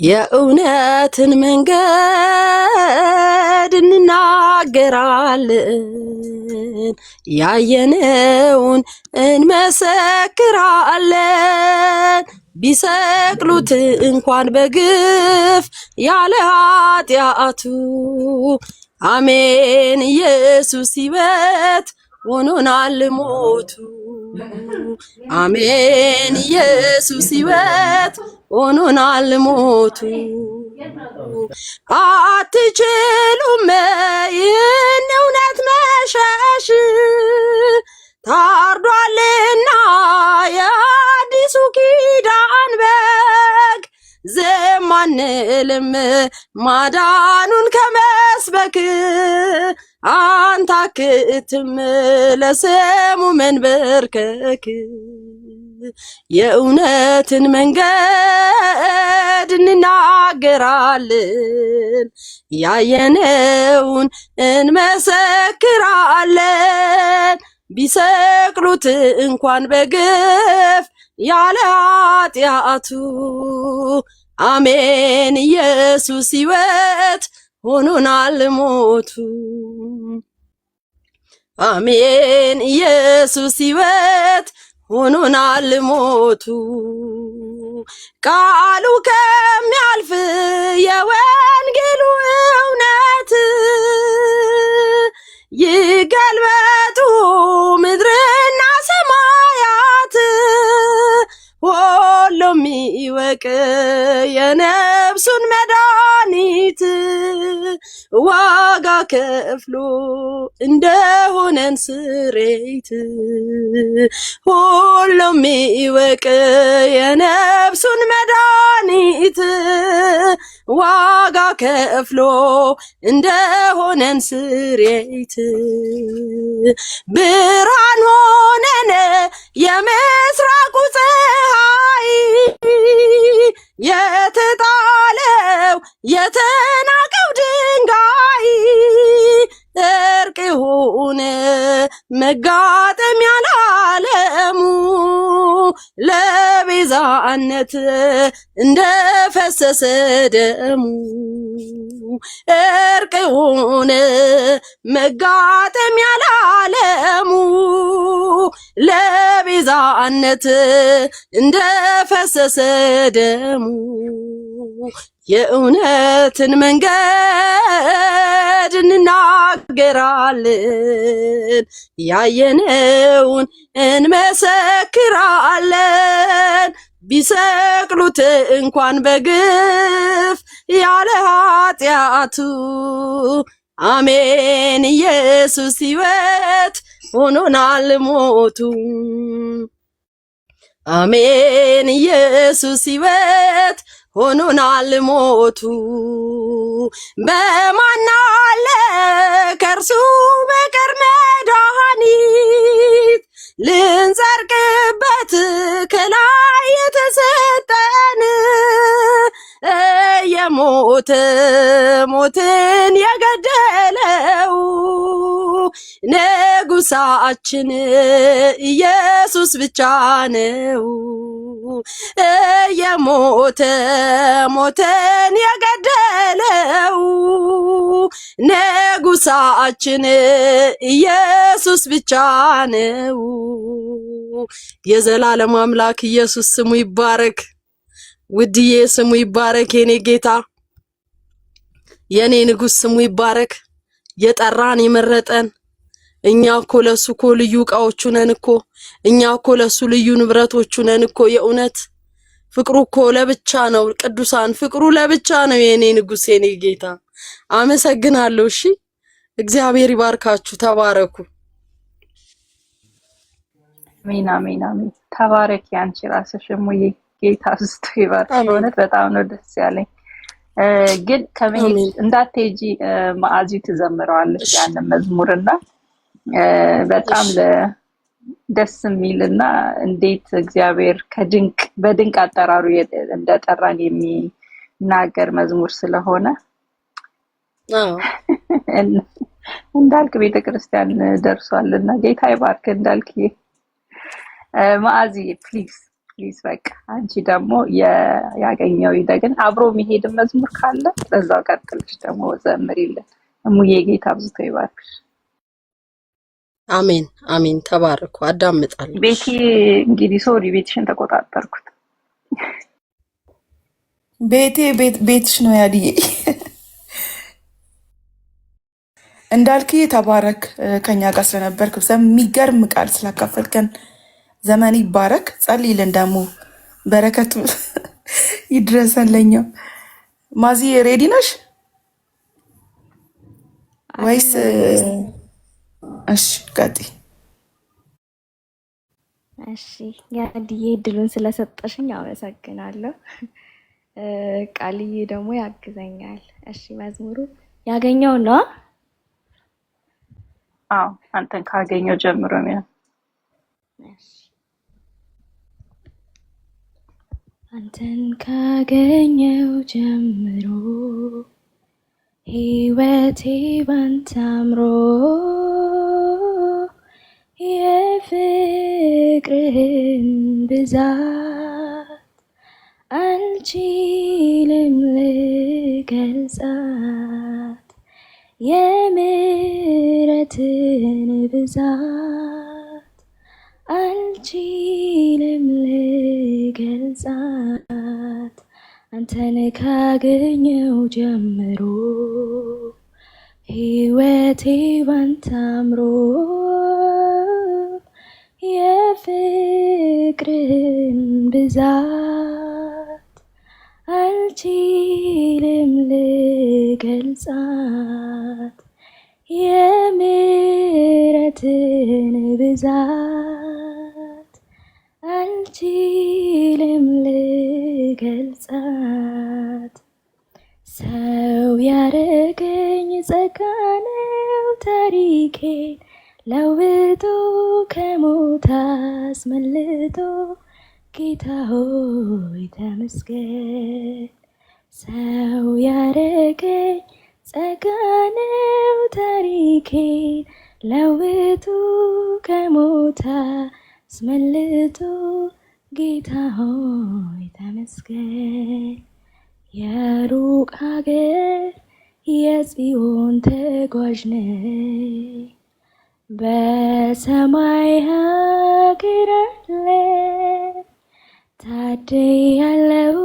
የእውነትን መንገድ እንናገራለን፣ ያየነውን እንመሰክራለን። ቢሰቅሉት እንኳን በግፍ ያለ ኃጢአቱ አሜን ኢየሱስ ሕይወት ሆኖናል ሞቱ። አሜን ኢየሱስ ሕይወት ሆኖናል ሞቱ። አትችሉም ይህን እውነት መሸሽ፣ ታርዷልና የአዲሱ ኪዳን በግ። ዝም አንልም ማዳኑን ከመስበክ፣ አንታክትም ለስሙ መንበርከክ። የእውነትን መንገድ እንናገራለን፣ ያየነውን እንመሰክራለን። ቢሰቅሉት እንኳን በግፍ ያለ ኃጢአቱ አሜን ኢየሱስ ሕይወት ሆኖናል ሞቱ። አሜን ኢየሱስ ሕይወት ሆኖናል ሞቱ። ቃሉ ከሚያልፍ የወንጌሉ እውነት ይገልበጡ ምድርና ሰማያት፣ ሁሉም ይወቅ ይወቅ የነፍሱን መድኃኒት ዋጋ ከፍሎ እንደሆነን ስሬት ሁሉም ይወቅ የነፍሱን መድኃኒት ዋጋ ከፍሎ እንደሆነን ስሬት ብርሃን ሆነን የምስራቁ ፀሐይ የተጣለው የተናቀው ድንጋይ እርቅ ሆነ መጋጠሚያ ለዓለሙ ለቤዛነት እንደፈሰሰ ደሙ እርቅ ሆነ መጋጠሚያ ለዓለሙ ለቤዛነት እንደፈሰሰ ደሙ የእውነትን መንገድ እንናገራለን ያየነውን እንመሰክራለን ቢሰቅሉት እንኳን በግፍ ያለ ኃጢአቱ አሜን ኢየሱስ ሕይወት ሆኖናል ሞቱ አሜን ኢየሱስ ሕይወት ሆኖናል ሞቱ በማናለ ከርሱ በቀር መድኃኒት ልንጸድቅበት ከላይ የተሰጠን የሞተ ሞትን የገደለው ንጉሳችን ኢየሱስ ብቻ ነው የሞተ ሞትን የገደለው ንጉሳችን ኢየሱስ ብቻ ነው የዘላለም አምላክ ኢየሱስ ስሙ ይባረክ ውድዬ ስሙ ይባረክ የኔ ጌታ የኔ ንጉስ ስሙ ይባረክ የጠራን የመረጠን እኛ እኮ ለሱ እኮ ልዩ ዕቃዎቹ ነን እኮ እኛ እኮ ለሱ ልዩ ንብረቶቹ ነን እኮ የእውነት ፍቅሩ እኮ ለብቻ ነው ቅዱሳን ፍቅሩ ለብቻ ነው የኔ ንጉስ የኔ ጌታ አመሰግናለሁ እሺ እግዚአብሔር ይባርካችሁ ተባረኩ አሜን አሜን አሜን ተባረክ ያንቺ ራስሽ ሙዬ ጌታ ስቶ ይባርክ እውነት በጣም ነው ደስ ያለኝ ግን ከመሄድ እንዳትሄጂ ማአዚ ትዘምረዋለች ያንን መዝሙርና በጣም ደስ የሚልና እንዴት እግዚአብሔር ከድንቅ በድንቅ አጠራሩ እንደጠራን የሚናገር መዝሙር ስለሆነ እንዳልክ ቤተክርስቲያን ደርሷልና ጌታ ይባርክ እንዳልክ ማአዚ ፕሊዝ በቃ አንቺ ደግሞ ያገኘው ይደግን አብሮ የሚሄድ መዝሙር ካለ በዛው ቀጥልሽ ደግሞ ዘምሪልን እሙዬ ጌታ ብዙ ይባርክሽ አሜን አሜን ተባረኩ አዳምጣለሁ ቤቲ እንግዲህ ሶሪ ቤትሽን ተቆጣጠርኩት ቤትሽ ነው ያድዬ እንዳልክዬ ተባረክ ከኛ ጋር ስለነበርክ የሚገርም ቃል ስላካፈልከን ዘመን ይባረክ ጸልይልን ደግሞ በረከቱ ይድረሰን ለኛ ማዚ ሬዲ ነሽ ወይስ እሺ ቀጥይ እሺ ያድዬ እድሉን ስለሰጠሽኝ አመሰግናለሁ ቃልዬ ደግሞ ያግዘኛል እሺ መዝሙሩ ያገኘው ነው አዎ አንተን ካገኘው ጀምሮ ነው እሺ አንተን ካገኘው ጀምሮ ሕይወቴ ባንተ አምሮ የፍቅርህን ብዛት አልችልም ልገልጻት የምሕረትን ብዛት አልችልም ልገልጻት አንተን ካገኘው ጀምሮ ሕይወቴ ባንተ አምሮ የፍቅርህን ብዛት ልገልጻት የምሕረትን ብዛት አልችልም ልገልጻት። ሰው ያረገኝ ጸጋ ነው ታሪኬን ለውጦ ከሞት አስመልጦ ጌታ ሆይ ተመስገን። ሰው ያረገኝ ጸጋ ነው ታሪኬን ለውጦ ከሞት አስመልጦ ጌታ ሆይ ተመስገን። የሩቅ ሀገር የጽዮን ተጓዥ ነኝ በሰማይ ሀገር አለ ታድያለሁ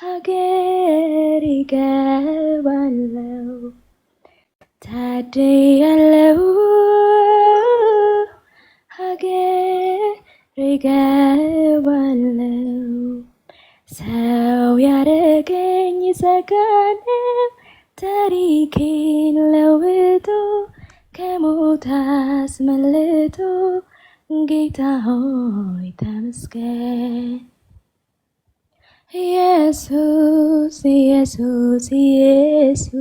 ሀገር ይገባለሁ ታድያለሁ ሀገር ይገባለሁ። ሰው ያረገኝ ጸጋ ነው ታሪኬን ለውጦ ከሞት አስመልጦ ጌታ ሆይ ተመስገን። ኢየሱስ ኢየሱስ ኢየሱስ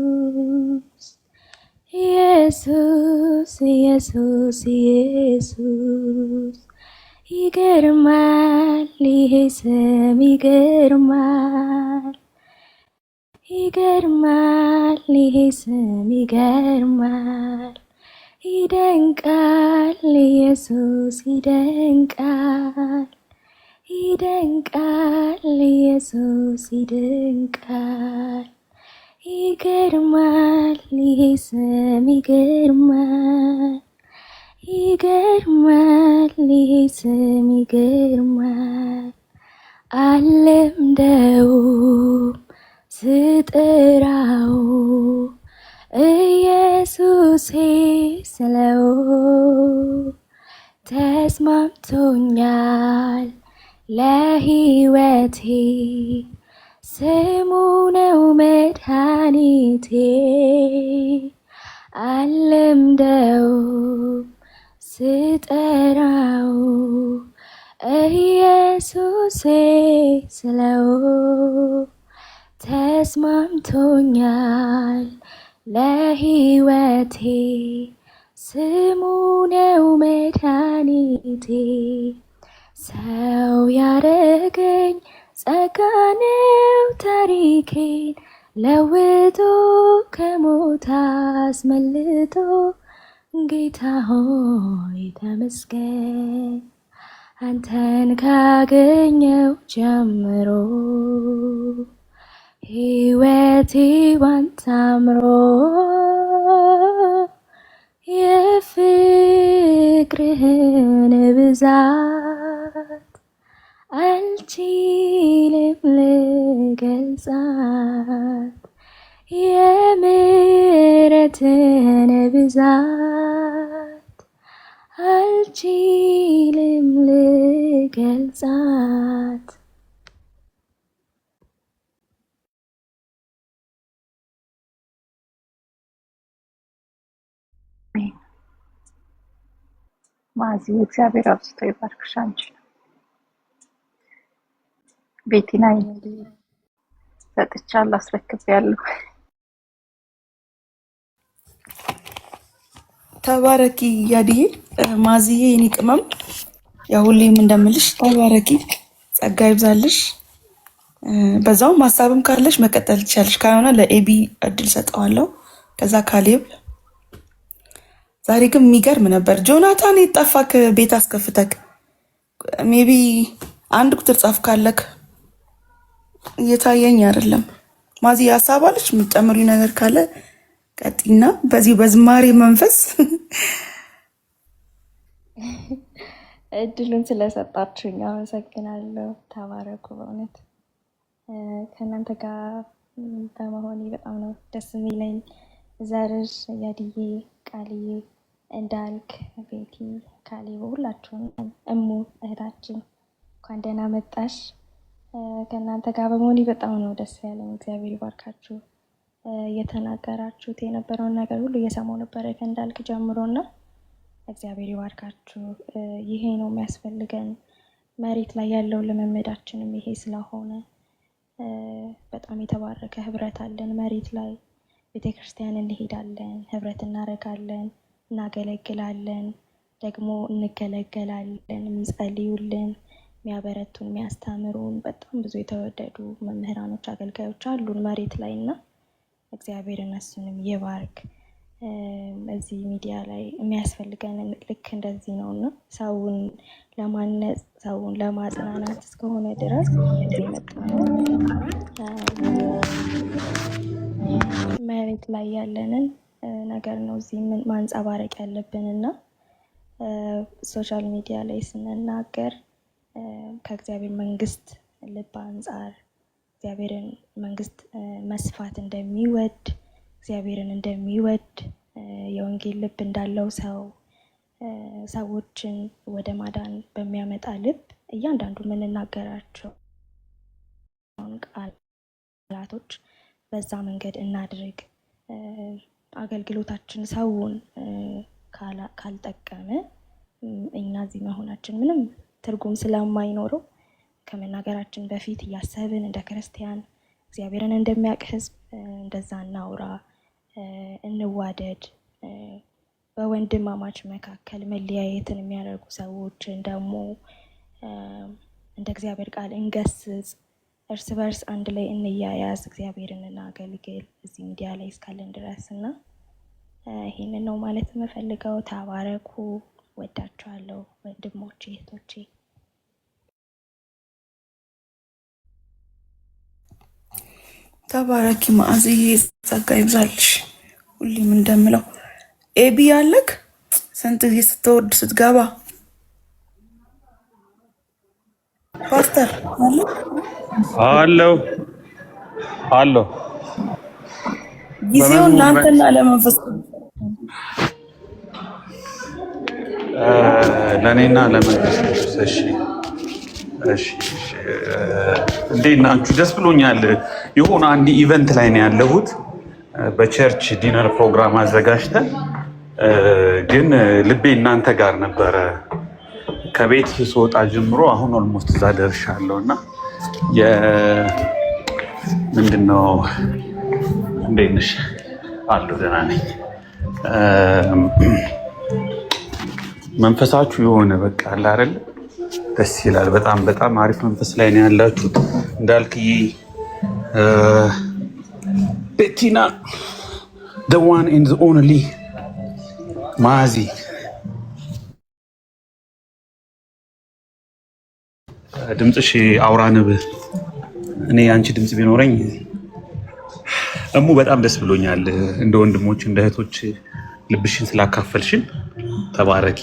ኢየሱስ ኢየሱስ ኢየሱስ ይገርማል ይሄ ስም ይገርማል ይገርማል ይሄ ስም ይገርማል ይደንቃል ኢየሱስ ይደንቃል ይደንቃል ኢየሱስ ይደንቃል ይገርማል ይሄ ስም ይገርማል ይገርማል ይሄ ስም ይገርማል አልለምደውም ስጠራው ኢየሱሴ ስለው ተስማምቶኛል ለሕይወቴ ስሙ ነው መድኃኒቴ አልለምደውም ስጠራው ኢየሱሴ ስለው ተስማምቶኛል ለሕይወቴ ስሙ ነው መድኃኒቴ ሰው ያረገኝ ጸጋ ነው ታሪኬን ለውጦ ከሞት አስመልጦ ጌታ ሆይ ተመስገን። አንተን ካገኘው ጀምሮ ሕይወቴ ባንተ አምሮ የፍቅርህን ብዛት አልችልም ልገልጻት የምሕረትን ብዛት አልችልም ልገልጻት። ማዚ እግዚአብሔር አብዝቶ ይባርክሽ። አንቺ ቤቲና ሰጥቻለሁ፣ አስረክቤያለሁ። ተባረኪ ያድዬ ማዝዬ የኔ ቅመም፣ ያው ሁሌም እንደምልሽ ተባረኪ፣ ጸጋ ይብዛልሽ። በዛውም ሀሳብም ካለሽ መቀጠል ትችያለሽ፣ ካልሆነ ለኤቢ እድል ሰጠዋለሁ። ከዛ ካሌብ። ዛሬ ግን የሚገርም ነበር። ጆናታን የጠፋክ ቤት አስከፍተክ ሜቢ አንድ ቁጥር ጻፍ ካለክ እየታየኝ አይደለም። ማዚ ሀሳብ አለች የምትጨምሪው ነገር ካለ ቀጥይና በዚህ በዝማሬ መንፈስ እድሉን ስለሰጣችሁኝ አመሰግናለሁ። ተባረኩ። በእውነት ከእናንተ ጋር በመሆኔ በጣም ነው ደስ የሚለኝ። ዘርሽ፣ ያድዬ፣ ቃልዬ፣ እንዳልክ፣ ቤቲ፣ ካሌብ፣ ሁላችሁም እሙ እህታችን እንኳን ደህና መጣሽ። ከእናንተ ጋር በመሆኔ በጣም ነው ደስ ያለኝ። እግዚአብሔር ይባርካችሁ። እየተናገራችሁት የነበረውን ነገር ሁሉ እየሰማሁ ነበረ ከእንዳልክ ጀምሮና እግዚአብሔር ይባርካችሁ። ይሄ ነው የሚያስፈልገን። መሬት ላይ ያለው ልምምዳችንም ይሄ ስለሆነ በጣም የተባረከ ህብረት አለን። መሬት ላይ ቤተክርስቲያን እንሄዳለን፣ ህብረት እናደርጋለን፣ እናገለግላለን፣ ደግሞ እንገለገላለን። የሚጸልዩልን፣ የሚያበረቱን፣ የሚያስተምሩን በጣም ብዙ የተወደዱ መምህራኖች፣ አገልጋዮች አሉን መሬት ላይ እና እግዚአብሔር እነሱንም ይባርክ። እዚህ ሚዲያ ላይ የሚያስፈልገን ልክ እንደዚህ ነው እና ሰውን ለማነጽ ሰውን ለማጽናናት እስከሆነ ድረስ የመጣ ነው። መሬት ላይ ያለንን ነገር ነው እዚህ ማንጸባረቅ ያለብን እና ሶሻል ሚዲያ ላይ ስንናገር ከእግዚአብሔር መንግስት ልብ አንጻር እግዚአብሔርን መንግስት መስፋት እንደሚወድ እግዚአብሔርን እንደሚወድ የወንጌል ልብ እንዳለው ሰው ሰዎችን ወደ ማዳን በሚያመጣ ልብ እያንዳንዱ የምንናገራቸው ቃላቶች በዛ መንገድ እናድርግ። አገልግሎታችን ሰውን ካልጠቀመ እኛ እዚህ መሆናችን ምንም ትርጉም ስለማይኖረው ከመናገራችን በፊት እያሰብን እንደ ክርስቲያን እግዚአብሔርን እንደሚያውቅ ህዝብ እንደዛ እናውራ፣ እንዋደድ። በወንድማማች መካከል መለያየትን የሚያደርጉ ሰዎችን ደግሞ እንደ እግዚአብሔር ቃል እንገስጽ፣ እርስ በርስ አንድ ላይ እንያያዝ፣ እግዚአብሔርን እናገልግል እዚህ ሚዲያ ላይ እስካለን ድረስ እና ይሄንን ነው ማለት የምፈልገው። ተባረኩ። ወዳችኋለሁ ወንድሞቼ እህቶቼ። ተባረኪ ማዕዝዬ፣ ጸጋ ይብዛልሽ። ሁሌም እንደምለው ኤቢ ያለክ ስንት ጊዜ ስትወርድ ስትገባ ፓስተር አለው ጊዜውን ለአንተና ለመንፈስ ለእኔና ለመንፈስ ቅዱስ። እሺ እንዴት ናችሁ? ደስ ብሎኛል። የሆነ አንድ ኢቨንት ላይ ነው ያለሁት በቸርች ዲነር ፕሮግራም አዘጋጅተን፣ ግን ልቤ እናንተ ጋር ነበረ ከቤት ስወጣ ጀምሮ። አሁን ኦልሞስት እዛ ደርሻለሁ እና ምንድነው እንዴት ነሽ? አለሁ ደህና ነኝ። መንፈሳችሁ የሆነ በቃ አለ አይደል? ደስ ይላል። በጣም በጣም አሪፍ መንፈስ ላይ ነው ያላችሁት። እንዳልክዬ፣ ቤቲና፣ the one and the only ማዚ፣ ድምፅሽ አውራ ንብ። እኔ አንቺ ድምፅ ቢኖረኝ እሙ በጣም ደስ ብሎኛል። እንደ ወንድሞች እንደ እህቶች ልብሽን ስላካፈልሽን ተባረኪ።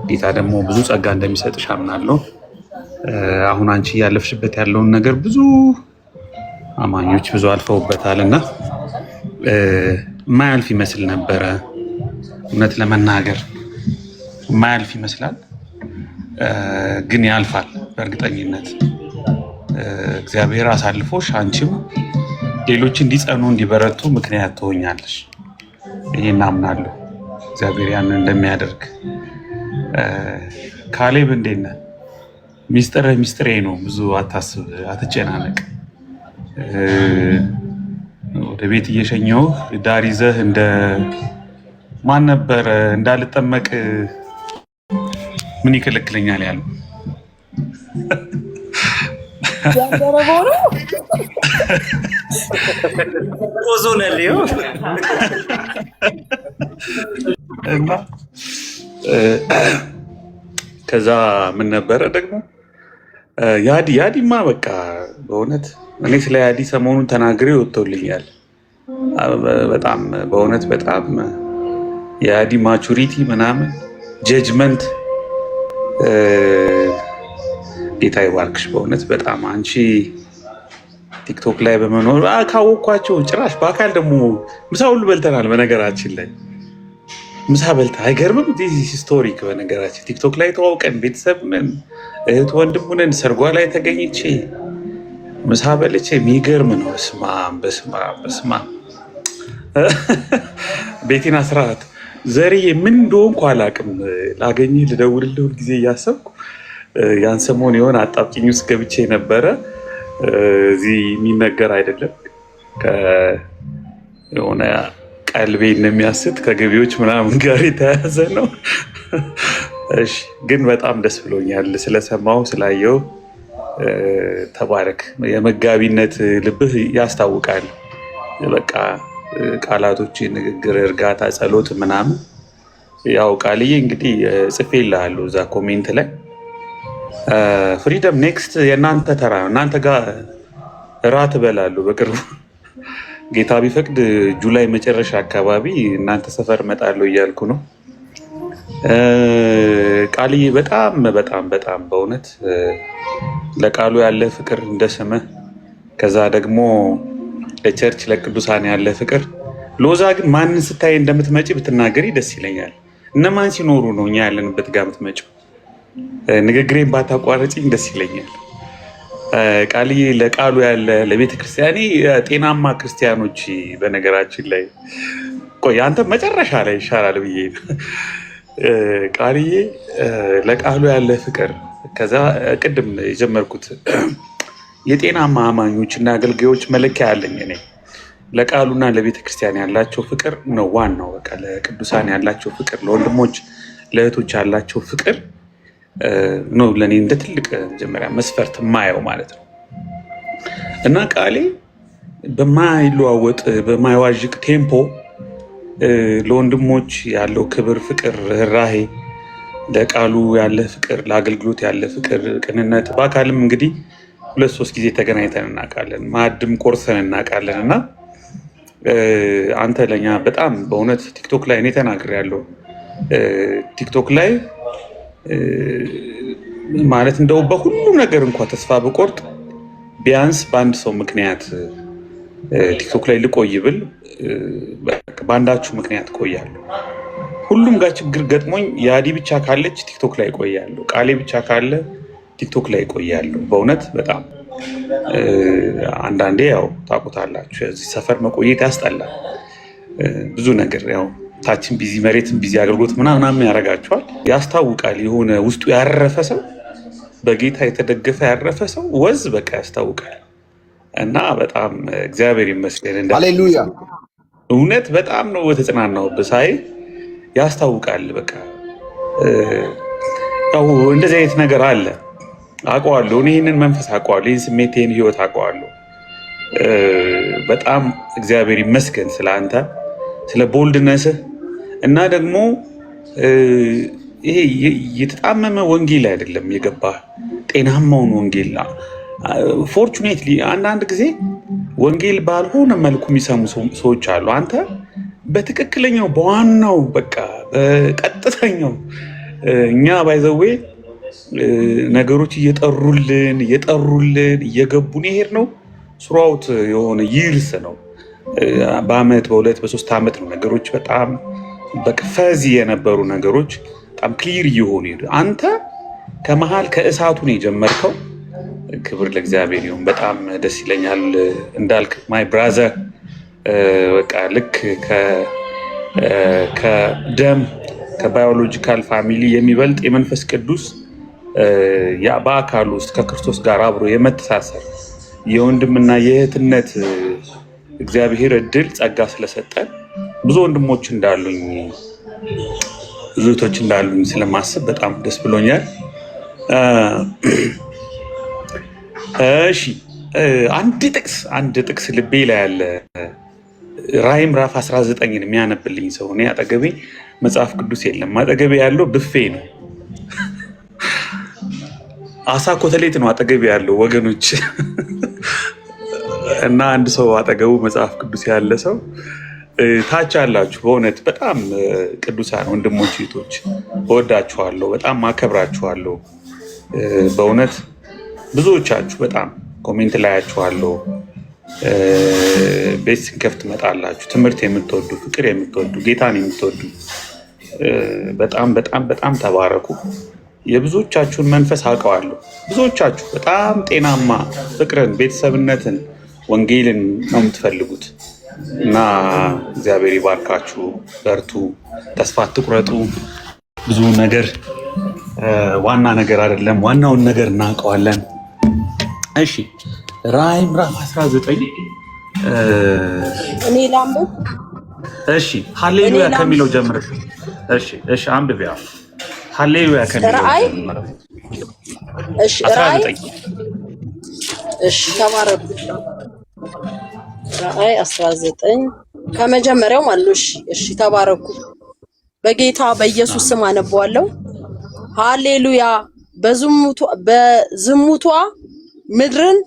ጌታ ደግሞ ብዙ ጸጋ እንደሚሰጥሽ አምናለሁ። አሁን አንቺ እያለፍሽበት ያለውን ነገር ብዙ አማኞች ብዙ አልፈውበታል እና የማያልፍ ይመስል ነበረ። እውነት ለመናገር የማያልፍ ይመስላል፣ ግን ያልፋል በእርግጠኝነት። እግዚአብሔር አሳልፎሽ አንቺም ሌሎች እንዲጸኑ እንዲበረቱ ምክንያት ትሆኛለሽ። ይሄን አምናለሁ እግዚአብሔር ያንን እንደሚያደርግ። ካሌብ እንዴት ነህ? ሚስጥሬ ነው። ብዙ አታስብ፣ አትጨናነቅ። ወደ ቤት እየሸኘሁህ ዳር ይዘህ እንደ ማን ነበረ እንዳልጠመቅ ምን ይከለክለኛል ያለው እና ከዛ ምን ነበረ ደግሞ ያዲማ በቃ በእውነት እኔ ስለ ያዲ ሰሞኑን ተናግሬ ወጥቶልኛል። በጣም በእውነት በጣም የያዲ ማቹሪቲ ምናምን ጀጅመንት ጌታ ይባርክሽ በእውነት በጣም አንቺ ቲክቶክ ላይ በመኖር ካወቅኳቸው ጭራሽ በአካል ደግሞ ምሳ ሁሉ በልተናል። በነገራችን ላይ ምሳ በልታ አይገርምም? ሂስቶሪክ በነገራችን ቲክቶክ ላይ ተዋውቀን ቤተሰብ ነን፣ እህት ወንድም ነን፣ ሰርጓ ላይ ተገኝቼ ምሳ በልቼ የሚገርም ነው። በስማ ቤቲና ስርዓት ዘርዬ ምን እንደሆንኩ አላውቅም። ላገኝህ ልደውልልህ ሁልጊዜ እያሰብኩ ያን ሰሞን የሆነ አጣብቂኝ ውስጥ ገብቼ ነበረ። እዚህ የሚነገር አይደለም የሆነ ቀልቤን የሚያስት ከገቢዎች ምናምን ጋር የተያያዘ ነው። እሺ ግን በጣም ደስ ብሎኛል ስለሰማው ስላየው። ተባረክ። የመጋቢነት ልብህ ያስታውቃል። በቃ ቃላቶች፣ ንግግር፣ እርጋታ፣ ጸሎት ምናምን ያው ቃልዬ እንግዲህ ጽፌልሃለሁ እዛ ኮሜንት ላይ ፍሪደም ኔክስት የእናንተ ተራ ነው። እናንተ ጋር እራት እበላለሁ በቅርቡ ጌታ ቢፈቅድ ጁላይ መጨረሻ አካባቢ እናንተ ሰፈር እመጣለሁ እያልኩ ነው። ቃልዬ በጣም በጣም በጣም በእውነት ለቃሉ ያለ ፍቅር እንደስምህ፣ ከዛ ደግሞ ለቸርች ለቅዱሳን ያለ ፍቅር። ሎዛ ግን ማንን ስታይ እንደምትመጪ ብትናገሪ ደስ ይለኛል። እነማን ሲኖሩ ነው እኛ ያለንበት ጋር የምትመጪው? ንግግሬን ባታቋርጪኝ ደስ ይለኛል። ቃልዬ ለቃሉ ያለ ለቤተ ክርስቲያኔ ጤናማ ክርስቲያኖች፣ በነገራችን ላይ ቆይ አንተ መጨረሻ ላይ ይሻላል ብዬ ቃልዬ ለቃሉ ያለ ፍቅር፣ ከዛ ቅድም የጀመርኩት የጤናማ አማኞች እና አገልጋዮች መለኪያ አለኝ እኔ። ለቃሉና ለቤተ ክርስቲያን ያላቸው ፍቅር ነው ዋናው። በቃ ለቅዱሳን ያላቸው ፍቅር፣ ለወንድሞች ለእህቶች ያላቸው ፍቅር ነው ለእኔ እንደ ትልቅ መጀመሪያ መስፈርት የማየው ማለት ነው። እና ቃሌ በማይለዋወጥ በማይዋዥቅ ቴምፖ ለወንድሞች ያለው ክብር፣ ፍቅር፣ ርህራሄ፣ ለቃሉ ያለ ፍቅር፣ ለአገልግሎት ያለ ፍቅር፣ ቅንነት። በአካልም እንግዲህ 2-3 ጊዜ ተገናኝተን እናውቃለን፣ ማዕድም ቆርሰን እናውቃለን። እና አንተ ለኛ በጣም በእውነት ቲክቶክ ላይ እኔ ተናግሬያለሁ። ቲክቶክ ላይ ማለት እንደው በሁሉም ነገር እንኳ ተስፋ ብቆርጥ ቢያንስ በአንድ ሰው ምክንያት ቲክቶክ ላይ ልቆይ ብል በአንዳችሁ ምክንያት ቆያለሁ። ሁሉም ጋር ችግር ገጥሞኝ የአዲ ብቻ ካለች ቲክቶክ ላይ ቆያለሁ፣ ቃሌ ብቻ ካለ ቲክቶክ ላይ ቆያለሁ። በእውነት በጣም አንዳንዴ ያው ታውቁታላችሁ እዚህ ሰፈር መቆየት ያስጠላል። ብዙ ነገር ያው ታችን ቢዚ መሬትን ቢዚ አገልግሎት ምናምን ያደርጋቸዋል። ያስታውቃል። የሆነ ውስጡ ያረፈ ሰው፣ በጌታ የተደገፈ ያረፈ ሰው ወዝ በቃ ያስታውቃል። እና በጣም እግዚአብሔር ይመስገን። ሃሌሉያ። እውነት በጣም ነው የተጽናናሁበት ሳይ ያስታውቃል። በቃ ያው እንደዚህ አይነት ነገር አለ አውቀዋለሁ። እኔ ይህንን መንፈስ አውቀዋለሁ፣ ይህን ስሜት፣ ይህን ህይወት አውቀዋለሁ። በጣም እግዚአብሔር ይመስገን ስለ አንተ፣ ስለ ቦልድነስህ እና ደግሞ ይሄ የተጣመመ ወንጌል አይደለም የገባህ ጤናማውን ወንጌል። ፎርቹኔትሊ አንዳንድ ጊዜ ወንጌል ባልሆነ መልኩ የሚሰሙ ሰዎች አሉ። አንተ በትክክለኛው በዋናው በቃ በቀጥተኛው እኛ ባይዘዌ ነገሮች እየጠሩልን እየገቡን ይሄድ ነው ስራውት የሆነ ይርስ ነው። በአመት በ2 በ3 ዓመት ነው ነገሮች በጣም በፈዚ የነበሩ ነገሮች በጣም ክሊር እየሆኑ ሄዱ። አንተ ከመሃል ከእሳቱ ነው የጀመርከው። ክብር ለእግዚአብሔር ይሁን። በጣም ደስ ይለኛል። እንዳልክ ማይ ብራዘር በቃ ልክ ከደም ከባዮሎጂካል ፋሚሊ የሚበልጥ የመንፈስ ቅዱስ በአካል ውስጥ ከክርስቶስ ጋር አብሮ የመተሳሰር የወንድምና የእህትነት እግዚአብሔር እድል ጸጋ ስለሰጠን ብዙ ወንድሞች እንዳሉኝ ብዙ እህቶች እንዳሉኝ ስለማስብ በጣም ደስ ብሎኛል። እሺ አንድ ጥቅስ ልቤ ላይ ያለ ራዕይ ምዕራፍ 19ን የሚያነብልኝ ሰው እኔ አጠገቤ መጽሐፍ ቅዱስ የለም። አጠገቤ ያለው ብፌ ነው። አሳ ኮተሌት ነው አጠገቤ ያለው ወገኖች። እና አንድ ሰው አጠገቡ መጽሐፍ ቅዱስ ያለ ሰው ታች አላችሁ። በእውነት በጣም ቅዱሳን ወንድሞች እህቶች እወዳችኋለሁ፣ በጣም አከብራችኋለሁ። በእውነት ብዙዎቻችሁ በጣም ኮሜንት ላይ አያችኋለሁ። ቤት ስንከፍት ትመጣላችሁ። ትምህርት የምትወዱ ፍቅር የምትወዱ ጌታን የምትወዱ በጣም በጣም በጣም ተባረኩ። የብዙዎቻችሁን መንፈስ አውቀዋለሁ። ብዙዎቻችሁ በጣም ጤናማ ፍቅርን፣ ቤተሰብነትን፣ ወንጌልን ነው የምትፈልጉት እና እግዚአብሔር ይባርካችሁ። በርቱ፣ ተስፋ አትቁረጡ። ብዙ ነገር ዋና ነገር አይደለም፣ ዋናውን ነገር እናውቀዋለን። እሺ ራዕይ ምዕራፍ 19 እኔ ላምብ። እሺ ሃሌሉያ ከሚለው ጀምረሽ። እሺ አንብቢያ። ሃሌሉያ ከሚለው ጀምረሽ። እሺ ራዕይ እሺ ተባረኩ። ራዕይ 19 ከመጀመሪያው ማለት እሺ ተባረኩ። በጌታ በኢየሱስ ስም አነበዋለሁ። ሃሌሉያ። በዝሙቷ ምድርን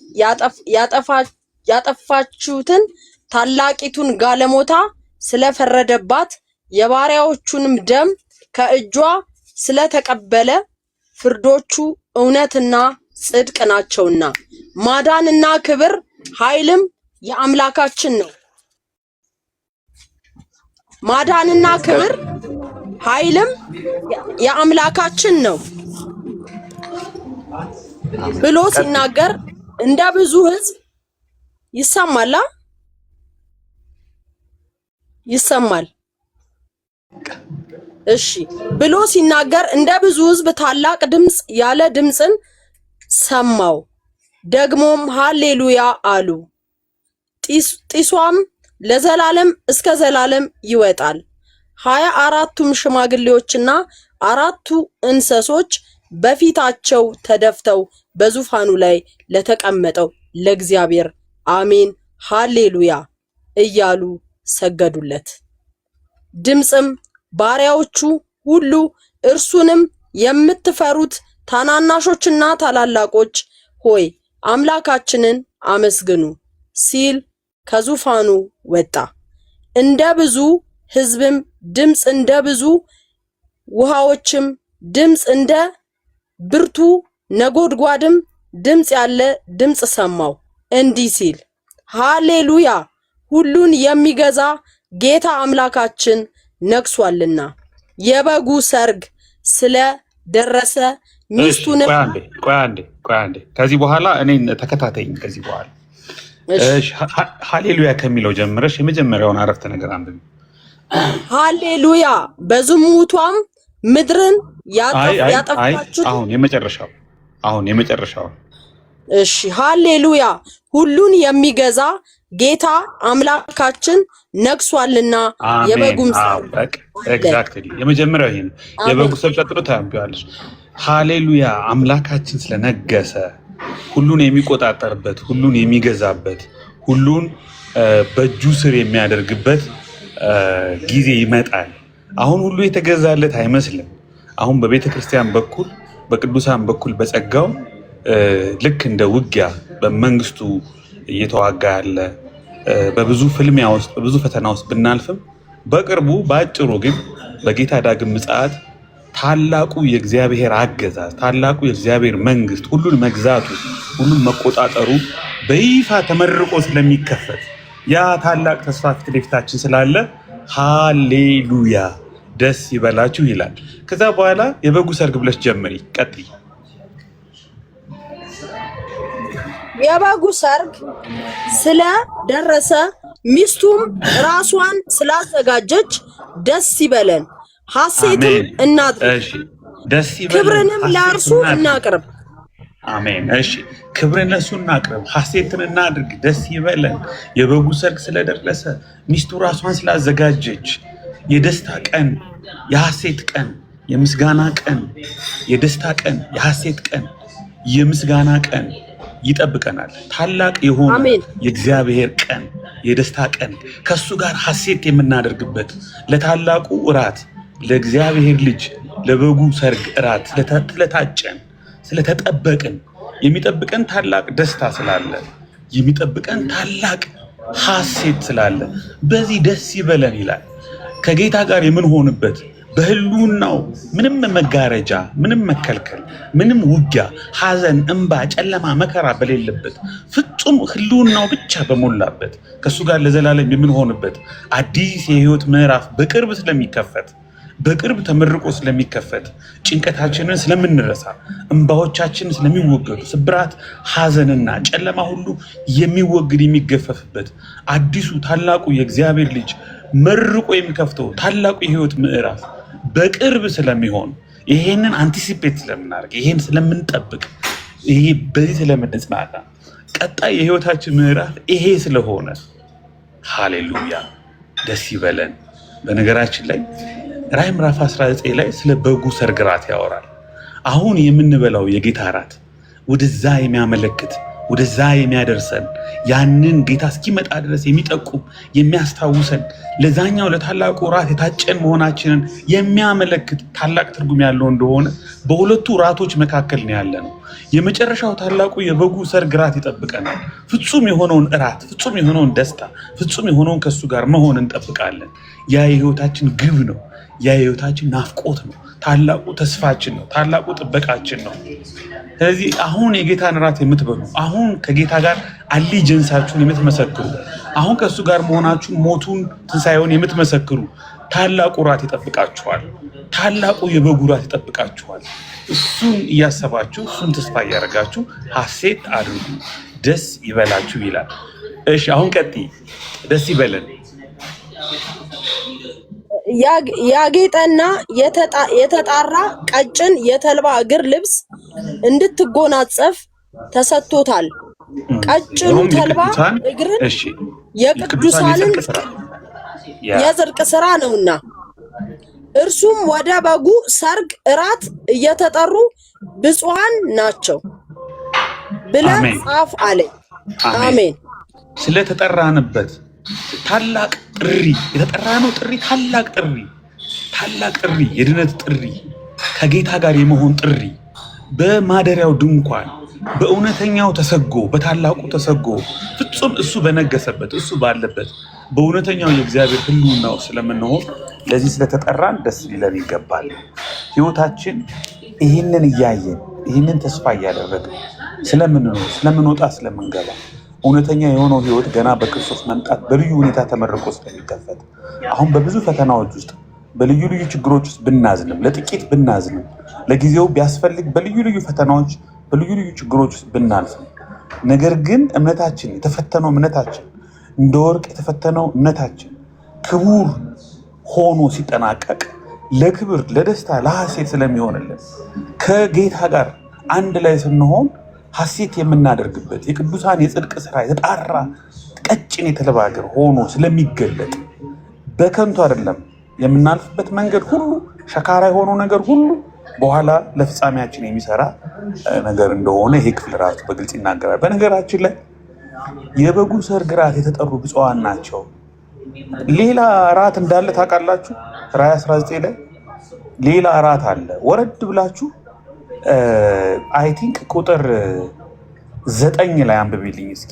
ያጠፋችሁትን ታላቂቱን ጋለሞታ ስለፈረደባት የባሪያዎቹንም ደም ከእጇ ስለተቀበለ ፍርዶቹ እውነትና ጽድቅ ናቸውና ማዳንና ክብር ኃይልም የአምላካችን ነው። ማዳንና ክብር ኃይልም የአምላካችን ነው ብሎ ሲናገር እንደ ብዙ ሕዝብ ይሰማል። እሺ ብሎ ሲናገር እንደ ብዙ ሕዝብ ታላቅ ድምፅ ያለ ድምፅን ሰማው። ደግሞም ሃሌሉያ አሉ። ጢሷም ለዘላለም እስከ ዘላለም ይወጣል። 24ቱም ሽማግሌዎችና 4ቱ እንስሶች በፊታቸው ተደፍተው በዙፋኑ ላይ ለተቀመጠው ለእግዚአብሔር አሜን ሃሌሉያ እያሉ ሰገዱለት። ድምፅም ባሪያዎቹ ሁሉ እርሱንም የምትፈሩት ታናናሾችና ታላላቆች ሆይ አምላካችንን አመስግኑ ሲል ከዙፋኑ ወጣ። እንደ ብዙ ሕዝብም ድምፅ እንደ ብዙ ውሃዎችም ድምፅ እንደ ብርቱ ነጎድጓድም ድምፅ ያለ ድምፅ ሰማው እንዲህ ሲል ሃሌሉያ ሁሉን የሚገዛ ጌታ አምላካችን ነግሷልና የበጉ ሰርግ ስለደረሰ ሚስቱንም ቆይ አንዴ ከዚህ በኋላ እኔን ተከታተይኝ። ከዚህ በኋላ ሃሌሉያ ከሚለው ጀምረሽ የመጀመሪያውን አረፍተ ነገር አንብቢ። ሃሌሉያ በዝሙቷም ምድርን ያጠፋችሁ። አሁን የመጨረሻው እሺ ሃሌሉያ ሁሉን የሚገዛ ጌታ አምላካችን ነግሷልና የበጉም ሰርግ ኤግዛክትሊ የመጀመሪያው ይሄ ነው። የበጉ ሰርግ ቀጥሎ ታምቢዋለሽ። ሃሌሉያ አምላካችን ስለነገሰ ሁሉን የሚቆጣጠርበት፣ ሁሉን የሚገዛበት፣ ሁሉን በእጁ ስር የሚያደርግበት ጊዜ ይመጣል። አሁን ሁሉ የተገዛለት አይመስልም። አሁን በቤተ ክርስቲያን በኩል በቅዱሳን በኩል በጸጋው ልክ እንደ ውጊያ በመንግስቱ እየተዋጋ ያለ በብዙ ፍልሚያ ውስጥ በብዙ ፈተና ውስጥ ብናልፍም በቅርቡ በአጭሩ ግን በጌታ ዳግም ምጽአት ታላቁ የእግዚአብሔር አገዛዝ፣ ታላቁ የእግዚአብሔር መንግስት፣ ሁሉን መግዛቱ፣ ሁሉን መቆጣጠሩ በይፋ ተመርቆ ስለሚከፈት ያ ታላቅ ተስፋ ፊት ለፊታችን ስላለ ሃሌሉያ ደስ ይበላችሁ ይላል። ከዛ በኋላ የበጉ ሰርግ ብለሽ ጀምሪ፣ ቀጥይ። የበጉ ሰርግ ስለደረሰ ሚስቱም ራሷን ስላዘጋጀች ደስ ይበለን፣ ሐሴትም እናድርግ፣ ክብርንም ለእርሱ እናቅርብ። አሜን። እሺ ክብርን ለእሱ እናቅርብ፣ ሐሴትን እናድርግ፣ ደስ ይበለን። የበጉ ሰርግ ስለደረሰ ሚስቱ ራሷን ስላዘጋጀች የደስታ ቀን፣ የሐሴት ቀን፣ የምስጋና ቀን፣ የደስታ ቀን፣ የሐሴት ቀን፣ የምስጋና ቀን ይጠብቀናል። ታላቅ የሆነ የእግዚአብሔር ቀን፣ የደስታ ቀን፣ ከሱ ጋር ሐሴት የምናደርግበት ለታላቁ እራት፣ ለእግዚአብሔር ልጅ ለበጉ ሰርግ እራት ስለታጨን ስለተጠበቅን የሚጠብቀን ታላቅ ደስታ ስላለ የሚጠብቀን ታላቅ ሐሴት ስላለ በዚህ ደስ ይበለን ይላል። ከጌታ ጋር የምንሆንበት በህልውናው ምንም መጋረጃ፣ ምንም መከልከል፣ ምንም ውጊያ፣ ሐዘን፣ እንባ፣ ጨለማ፣ መከራ በሌለበት ፍጹም ህልውናው ብቻ በሞላበት ከሱ ጋር ለዘላለም የምንሆንበት አዲስ የህይወት ምዕራፍ በቅርብ ስለሚከፈት በቅርብ ተመርቆ ስለሚከፈት ጭንቀታችንን ስለምንረሳ እንባዎቻችንን ስለሚወገዱ ስብራት ሐዘንና ጨለማ ሁሉ የሚወግድ የሚገፈፍበት አዲሱ ታላቁ የእግዚአብሔር ልጅ መርቆ የሚከፍተው ታላቁ የህይወት ምዕራፍ በቅርብ ስለሚሆን ይሄንን አንቲሲፔት ስለምናደርግ ይሄን ስለምንጠብቅ ይሄ በዚህ ስለምንጽናና ቀጣይ የህይወታችን ምዕራፍ ይሄ ስለሆነ ሃሌሉያ ደስ ይበለን። በነገራችን ላይ ራዕይ ምዕራፍ 19 ላይ ስለ በጉ ሰርግ ራት ያወራል። አሁን የምንበላው የጌታ ራት ወደዛ የሚያመለክት ወደዛ የሚያደርሰን ያንን ጌታ እስኪመጣ ድረስ የሚጠቁም የሚያስታውሰን ለዛኛው ለታላቁ ራት የታጨን መሆናችንን የሚያመለክት ታላቅ ትርጉም ያለው እንደሆነ በሁለቱ ራቶች መካከል ነው ያለነው። የመጨረሻው ታላቁ የበጉ ሰርግ ራት ይጠብቀናል። ፍጹም የሆነውን እራት፣ ፍጹም የሆነውን ደስታ፣ ፍጹም የሆነውን ከሱ ጋር መሆን እንጠብቃለን። ያ የህይወታችን ግብ ነው። ያ የህይወታችን ናፍቆት ነው። ታላቁ ተስፋችን ነው። ታላቁ ጥበቃችን ነው። ስለዚህ አሁን የጌታን ራት የምትበሉ አሁን ከጌታ ጋር አሊጀንሳችሁን የምትመሰክሩ አሁን ከእሱ ጋር መሆናችሁን ሞቱን ትንሣኤውን የምትመሰክሩ ታላቁ ራት ይጠብቃችኋል። ታላቁ የበጉ ራት ይጠብቃችኋል። እሱን እያሰባችሁ እሱን ተስፋ እያደረጋችሁ ሐሴት አድርጉ፣ ደስ ይበላችሁ ይላል። እሺ አሁን ቀጥይ። ደስ ይበለን። ያጌጠና የተጣራ ቀጭን የተልባ እግር ልብስ እንድትጎናጸፍ ተሰጥቶታል። ቀጭኑ ተልባ እግር የቅዱሳንን የጽድቅ ስራ ነውና እርሱም ወደ በጉ ሰርግ እራት እየተጠሩ ብፁዓን ናቸው ብለህ ጻፍ አለኝ። አሜን። ስለተጠራንበት ታላቅ ጥሪ የተጠራነው ጥሪ ታላቅ ጥሪ የድነት ጥሪ ከጌታ ጋር የመሆን ጥሪ በማደሪያው ድንኳን በእውነተኛው ተሰጎ በታላቁ ተሰጎ ፍጹም እሱ በነገሰበት እሱ ባለበት በእውነተኛው የእግዚአብሔር ሕልውናው ስለምንሆን ለዚህ ስለተጠራን ደስ ሊለን ይገባል። ህይወታችን ይህንን እያየን ይህንን ተስፋ እያደረግን ስለምንኖር ስለምንወጣ ስለምንገባ እውነተኛ የሆነው ህይወት ገና በክርስቶስ መምጣት በልዩ ሁኔታ ተመርቆ ስለሚከፈት አሁን በብዙ ፈተናዎች ውስጥ በልዩ ልዩ ችግሮች ውስጥ ብናዝንም ለጥቂት ብናዝንም ለጊዜው ቢያስፈልግ በልዩ ልዩ ፈተናዎች በልዩ ልዩ ችግሮች ውስጥ ብናልፍም ነገር ግን እምነታችን የተፈተነው እምነታችን እንደ ወርቅ የተፈተነው እምነታችን ክቡር ሆኖ ሲጠናቀቅ ለክብር ለደስታ ለሐሴት ስለሚሆንልን ከጌታ ጋር አንድ ላይ ስንሆን ሐሴት የምናደርግበት የቅዱሳን የጽድቅ ስራ የተጣራ ቀጭን የተልባ እግር ሆኖ ስለሚገለጥ በከንቱ አይደለም የምናልፍበት መንገድ ሁሉ ሸካራ የሆነው ነገር ሁሉ በኋላ ለፍጻሜያችን የሚሰራ ነገር እንደሆነ ይሄ ክፍል ራሱ በግልጽ ይናገራል። በነገራችን ላይ የበጉ ሰርግ ራት የተጠሩ ብፁዓን ናቸው። ሌላ ራት እንዳለ ታውቃላችሁ? ራዕይ 19 ላይ ሌላ ራት አለ። ወረድ ብላችሁ አይ ቲንክ ቁጥር 9 ላይ አንብቢልኝ እስኪ።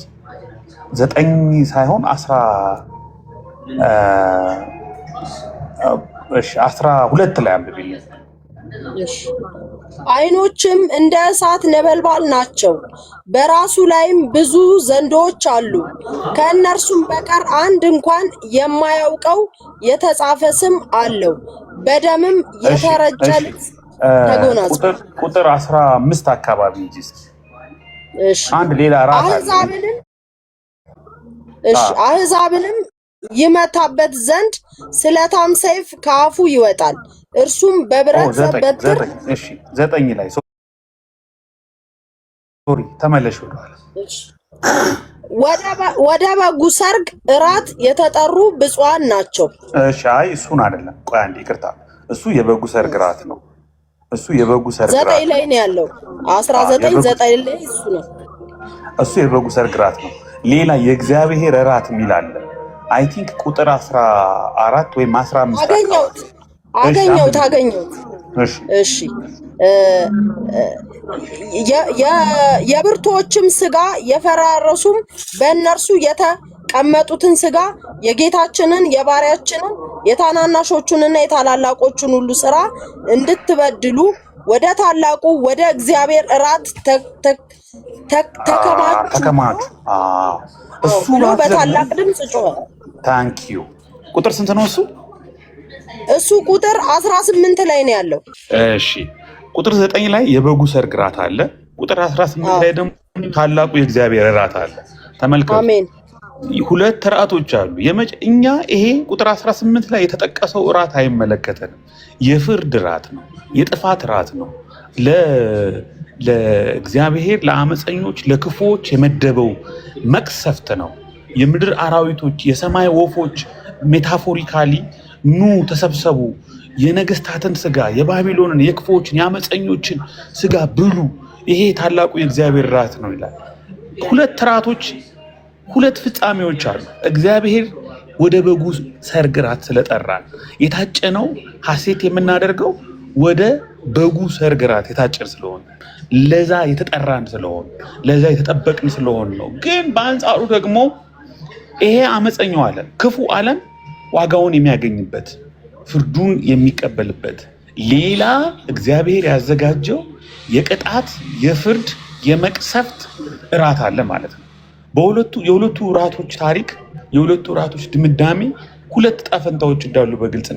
9 ሳይሆን 12 ላይ አንብቢልኝ። ዓይኖችም እንደ እሳት ነበልባል ናቸው፣ በራሱ ላይም ብዙ ዘንዶች አሉ። ከእነርሱም በቀር አንድ እንኳን የማያውቀው የተጻፈ ስም አለው። በደምም የተረጨ ልብስ ተጎናጽፏል። ቁጥር 15 አካባቢ እንጂ አንድ ሌላ ራት አለ። አሕዛብንም ይመታበት ዘንድ ስለታም ሰይፍ ከአፉ ይወጣል። እርሱም በብረት በትር 9 ላይ ሶሪ ተመለሽ ወደ በጉ ሰርግ እራት የተጠሩ ብፁዓን ናቸው። እሺ አይ እሱን አይደለም፣ ቆይ አንዴ ይቅርታ። እሱ የበጉ ሰርግ ራት ነው። እሱ የበጉ ሰርግ ራት 9 ላይ ነው ያለው። 19 ላይ እሱ ነው። እሱ የበጉ ሰርግ ራት ነው። ሌላ የእግዚአብሔር እራት የሚል አለ። አይ ቲንክ ቁጥር 14 ወይም 15 አገኘሁት። እሺ የብርቱዎችም ስጋ የፈራረሱም በእነርሱ የተቀመጡትን ስጋ የጌታችንን የባሪያችንን የታናናሾቹንና የታላላቆቹን ሁሉ ስራ እንድትበድሉ ወደ ታላቁ ወደ እግዚአብሔር እራት ተከማቹ እሱ ብሎ በታላቅ ድምፅ ጮኸ። ታንኪዩ። ቁጥር ስንት ነው እሱ? እሱ ቁጥር 18 ላይ ነው ያለው። እሺ ቁጥር 9 ላይ የበጉ ሰርግ ራት አለ። ቁጥር 18 ላይ ደግሞ ታላቁ የእግዚአብሔር ራት አለ። ተመልከቱ። አሜን። ሁለት ራቶች አሉ። እኛ ይሄ ቁጥር 18 ላይ የተጠቀሰው ራት አይመለከተንም። የፍርድ ራት ነው፣ የጥፋት ራት ነው። ለእግዚአብሔር ለአመፀኞች ለክፉዎች የመደበው መቅሰፍት ነው። የምድር አራዊቶች፣ የሰማይ ወፎች ሜታፎሪካሊ ኑ ተሰብሰቡ፣ የነገስታትን ስጋ፣ የባቢሎንን፣ የክፉዎችን፣ የአመፀኞችን ስጋ ብሉ፣ ይሄ ታላቁ የእግዚአብሔር ራት ነው ይላል። ሁለት ራቶች፣ ሁለት ፍጻሜዎች አሉ። እግዚአብሔር ወደ በጉ ሰርግ ራት ስለጠራን የታጨነው ሐሴት የምናደርገው ወደ በጉ ሰርግ ራት የታጨን ስለሆነ ለዛ የተጠራን ስለሆነ ለዛ የተጠበቅን ስለሆነ ነው። ግን በአንጻሩ ደግሞ ይሄ አመፀኛው ዓለም ክፉ ዓለም ዋጋውን የሚያገኝበት ፍርዱን የሚቀበልበት ሌላ እግዚአብሔር ያዘጋጀው የቅጣት የፍርድ የመቅሰፍት እራት አለ ማለት ነው። የሁለቱ ራቶች ታሪክ የሁለቱ ራቶች ድምዳሜ ሁለት ጣፈንታዎች እንዳሉ በግልጽ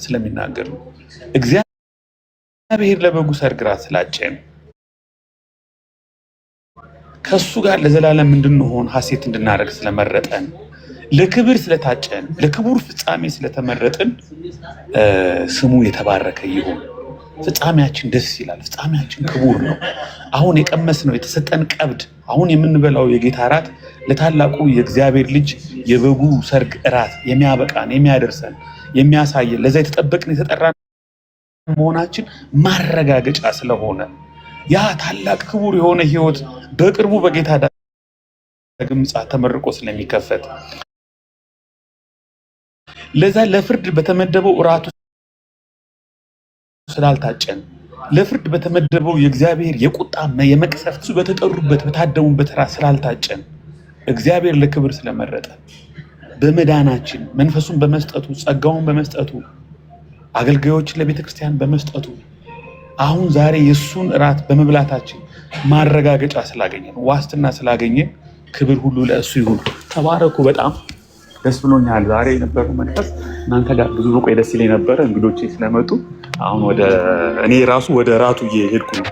ስለሚናገር ነው። እግዚአብሔር ለበጉ ሰርግ ራት ስላጨን ከሱ ጋር ለዘላለም እንድንሆን ሐሴት እንድናደርግ ስለመረጠን ለክብር ስለታጨን ለክቡር ፍጻሜ ስለተመረጥን ስሙ የተባረከ ይሁን። ፍጻሜያችን ደስ ይላል። ፍጻሜያችን ክቡር ነው። አሁን የቀመስነው የተሰጠን ቀብድ አሁን የምንበላው የጌታ እራት ለታላቁ የእግዚአብሔር ልጅ የበጉ ሰርግ እራት የሚያበቃን የሚያደርሰን የሚያሳየን ለዛ የተጠበቅን የተጠራን መሆናችን ማረጋገጫ ስለሆነ ያ ታላቅ ክቡር የሆነ ህይወት በቅርቡ በጌታ ዳግም ምጽአት ተመርቆ ስለሚከፈት ለዛ ለፍርድ በተመደበው እራቱ ስላልታጨን ለፍርድ በተመደበው የእግዚአብሔር የቁጣ የመቅሰፍት በተጠሩበት በታደሙበት ራት ስላልታጨን እግዚአብሔር ለክብር ስለመረጠ በመዳናችን መንፈሱን በመስጠቱ ጸጋውን በመስጠቱ አገልጋዮችን ለቤተክርስቲያን በመስጠቱ አሁን ዛሬ የሱን እራት በመብላታችን ማረጋገጫ ስላገኘን ዋስትና ስላገኘን ክብር ሁሉ ለእሱ ይሁን። ተባረኩ። በጣም ደስ ብሎኛል። ዛሬ የነበረው መንፈስ እናንተ ጋር ብዙ ቆይ ደስ ይለኝ ነበረ እንግዶቼ ስለመጡ አሁን እኔ ራሱ ወደ ራቱ እየሄድኩ ነው።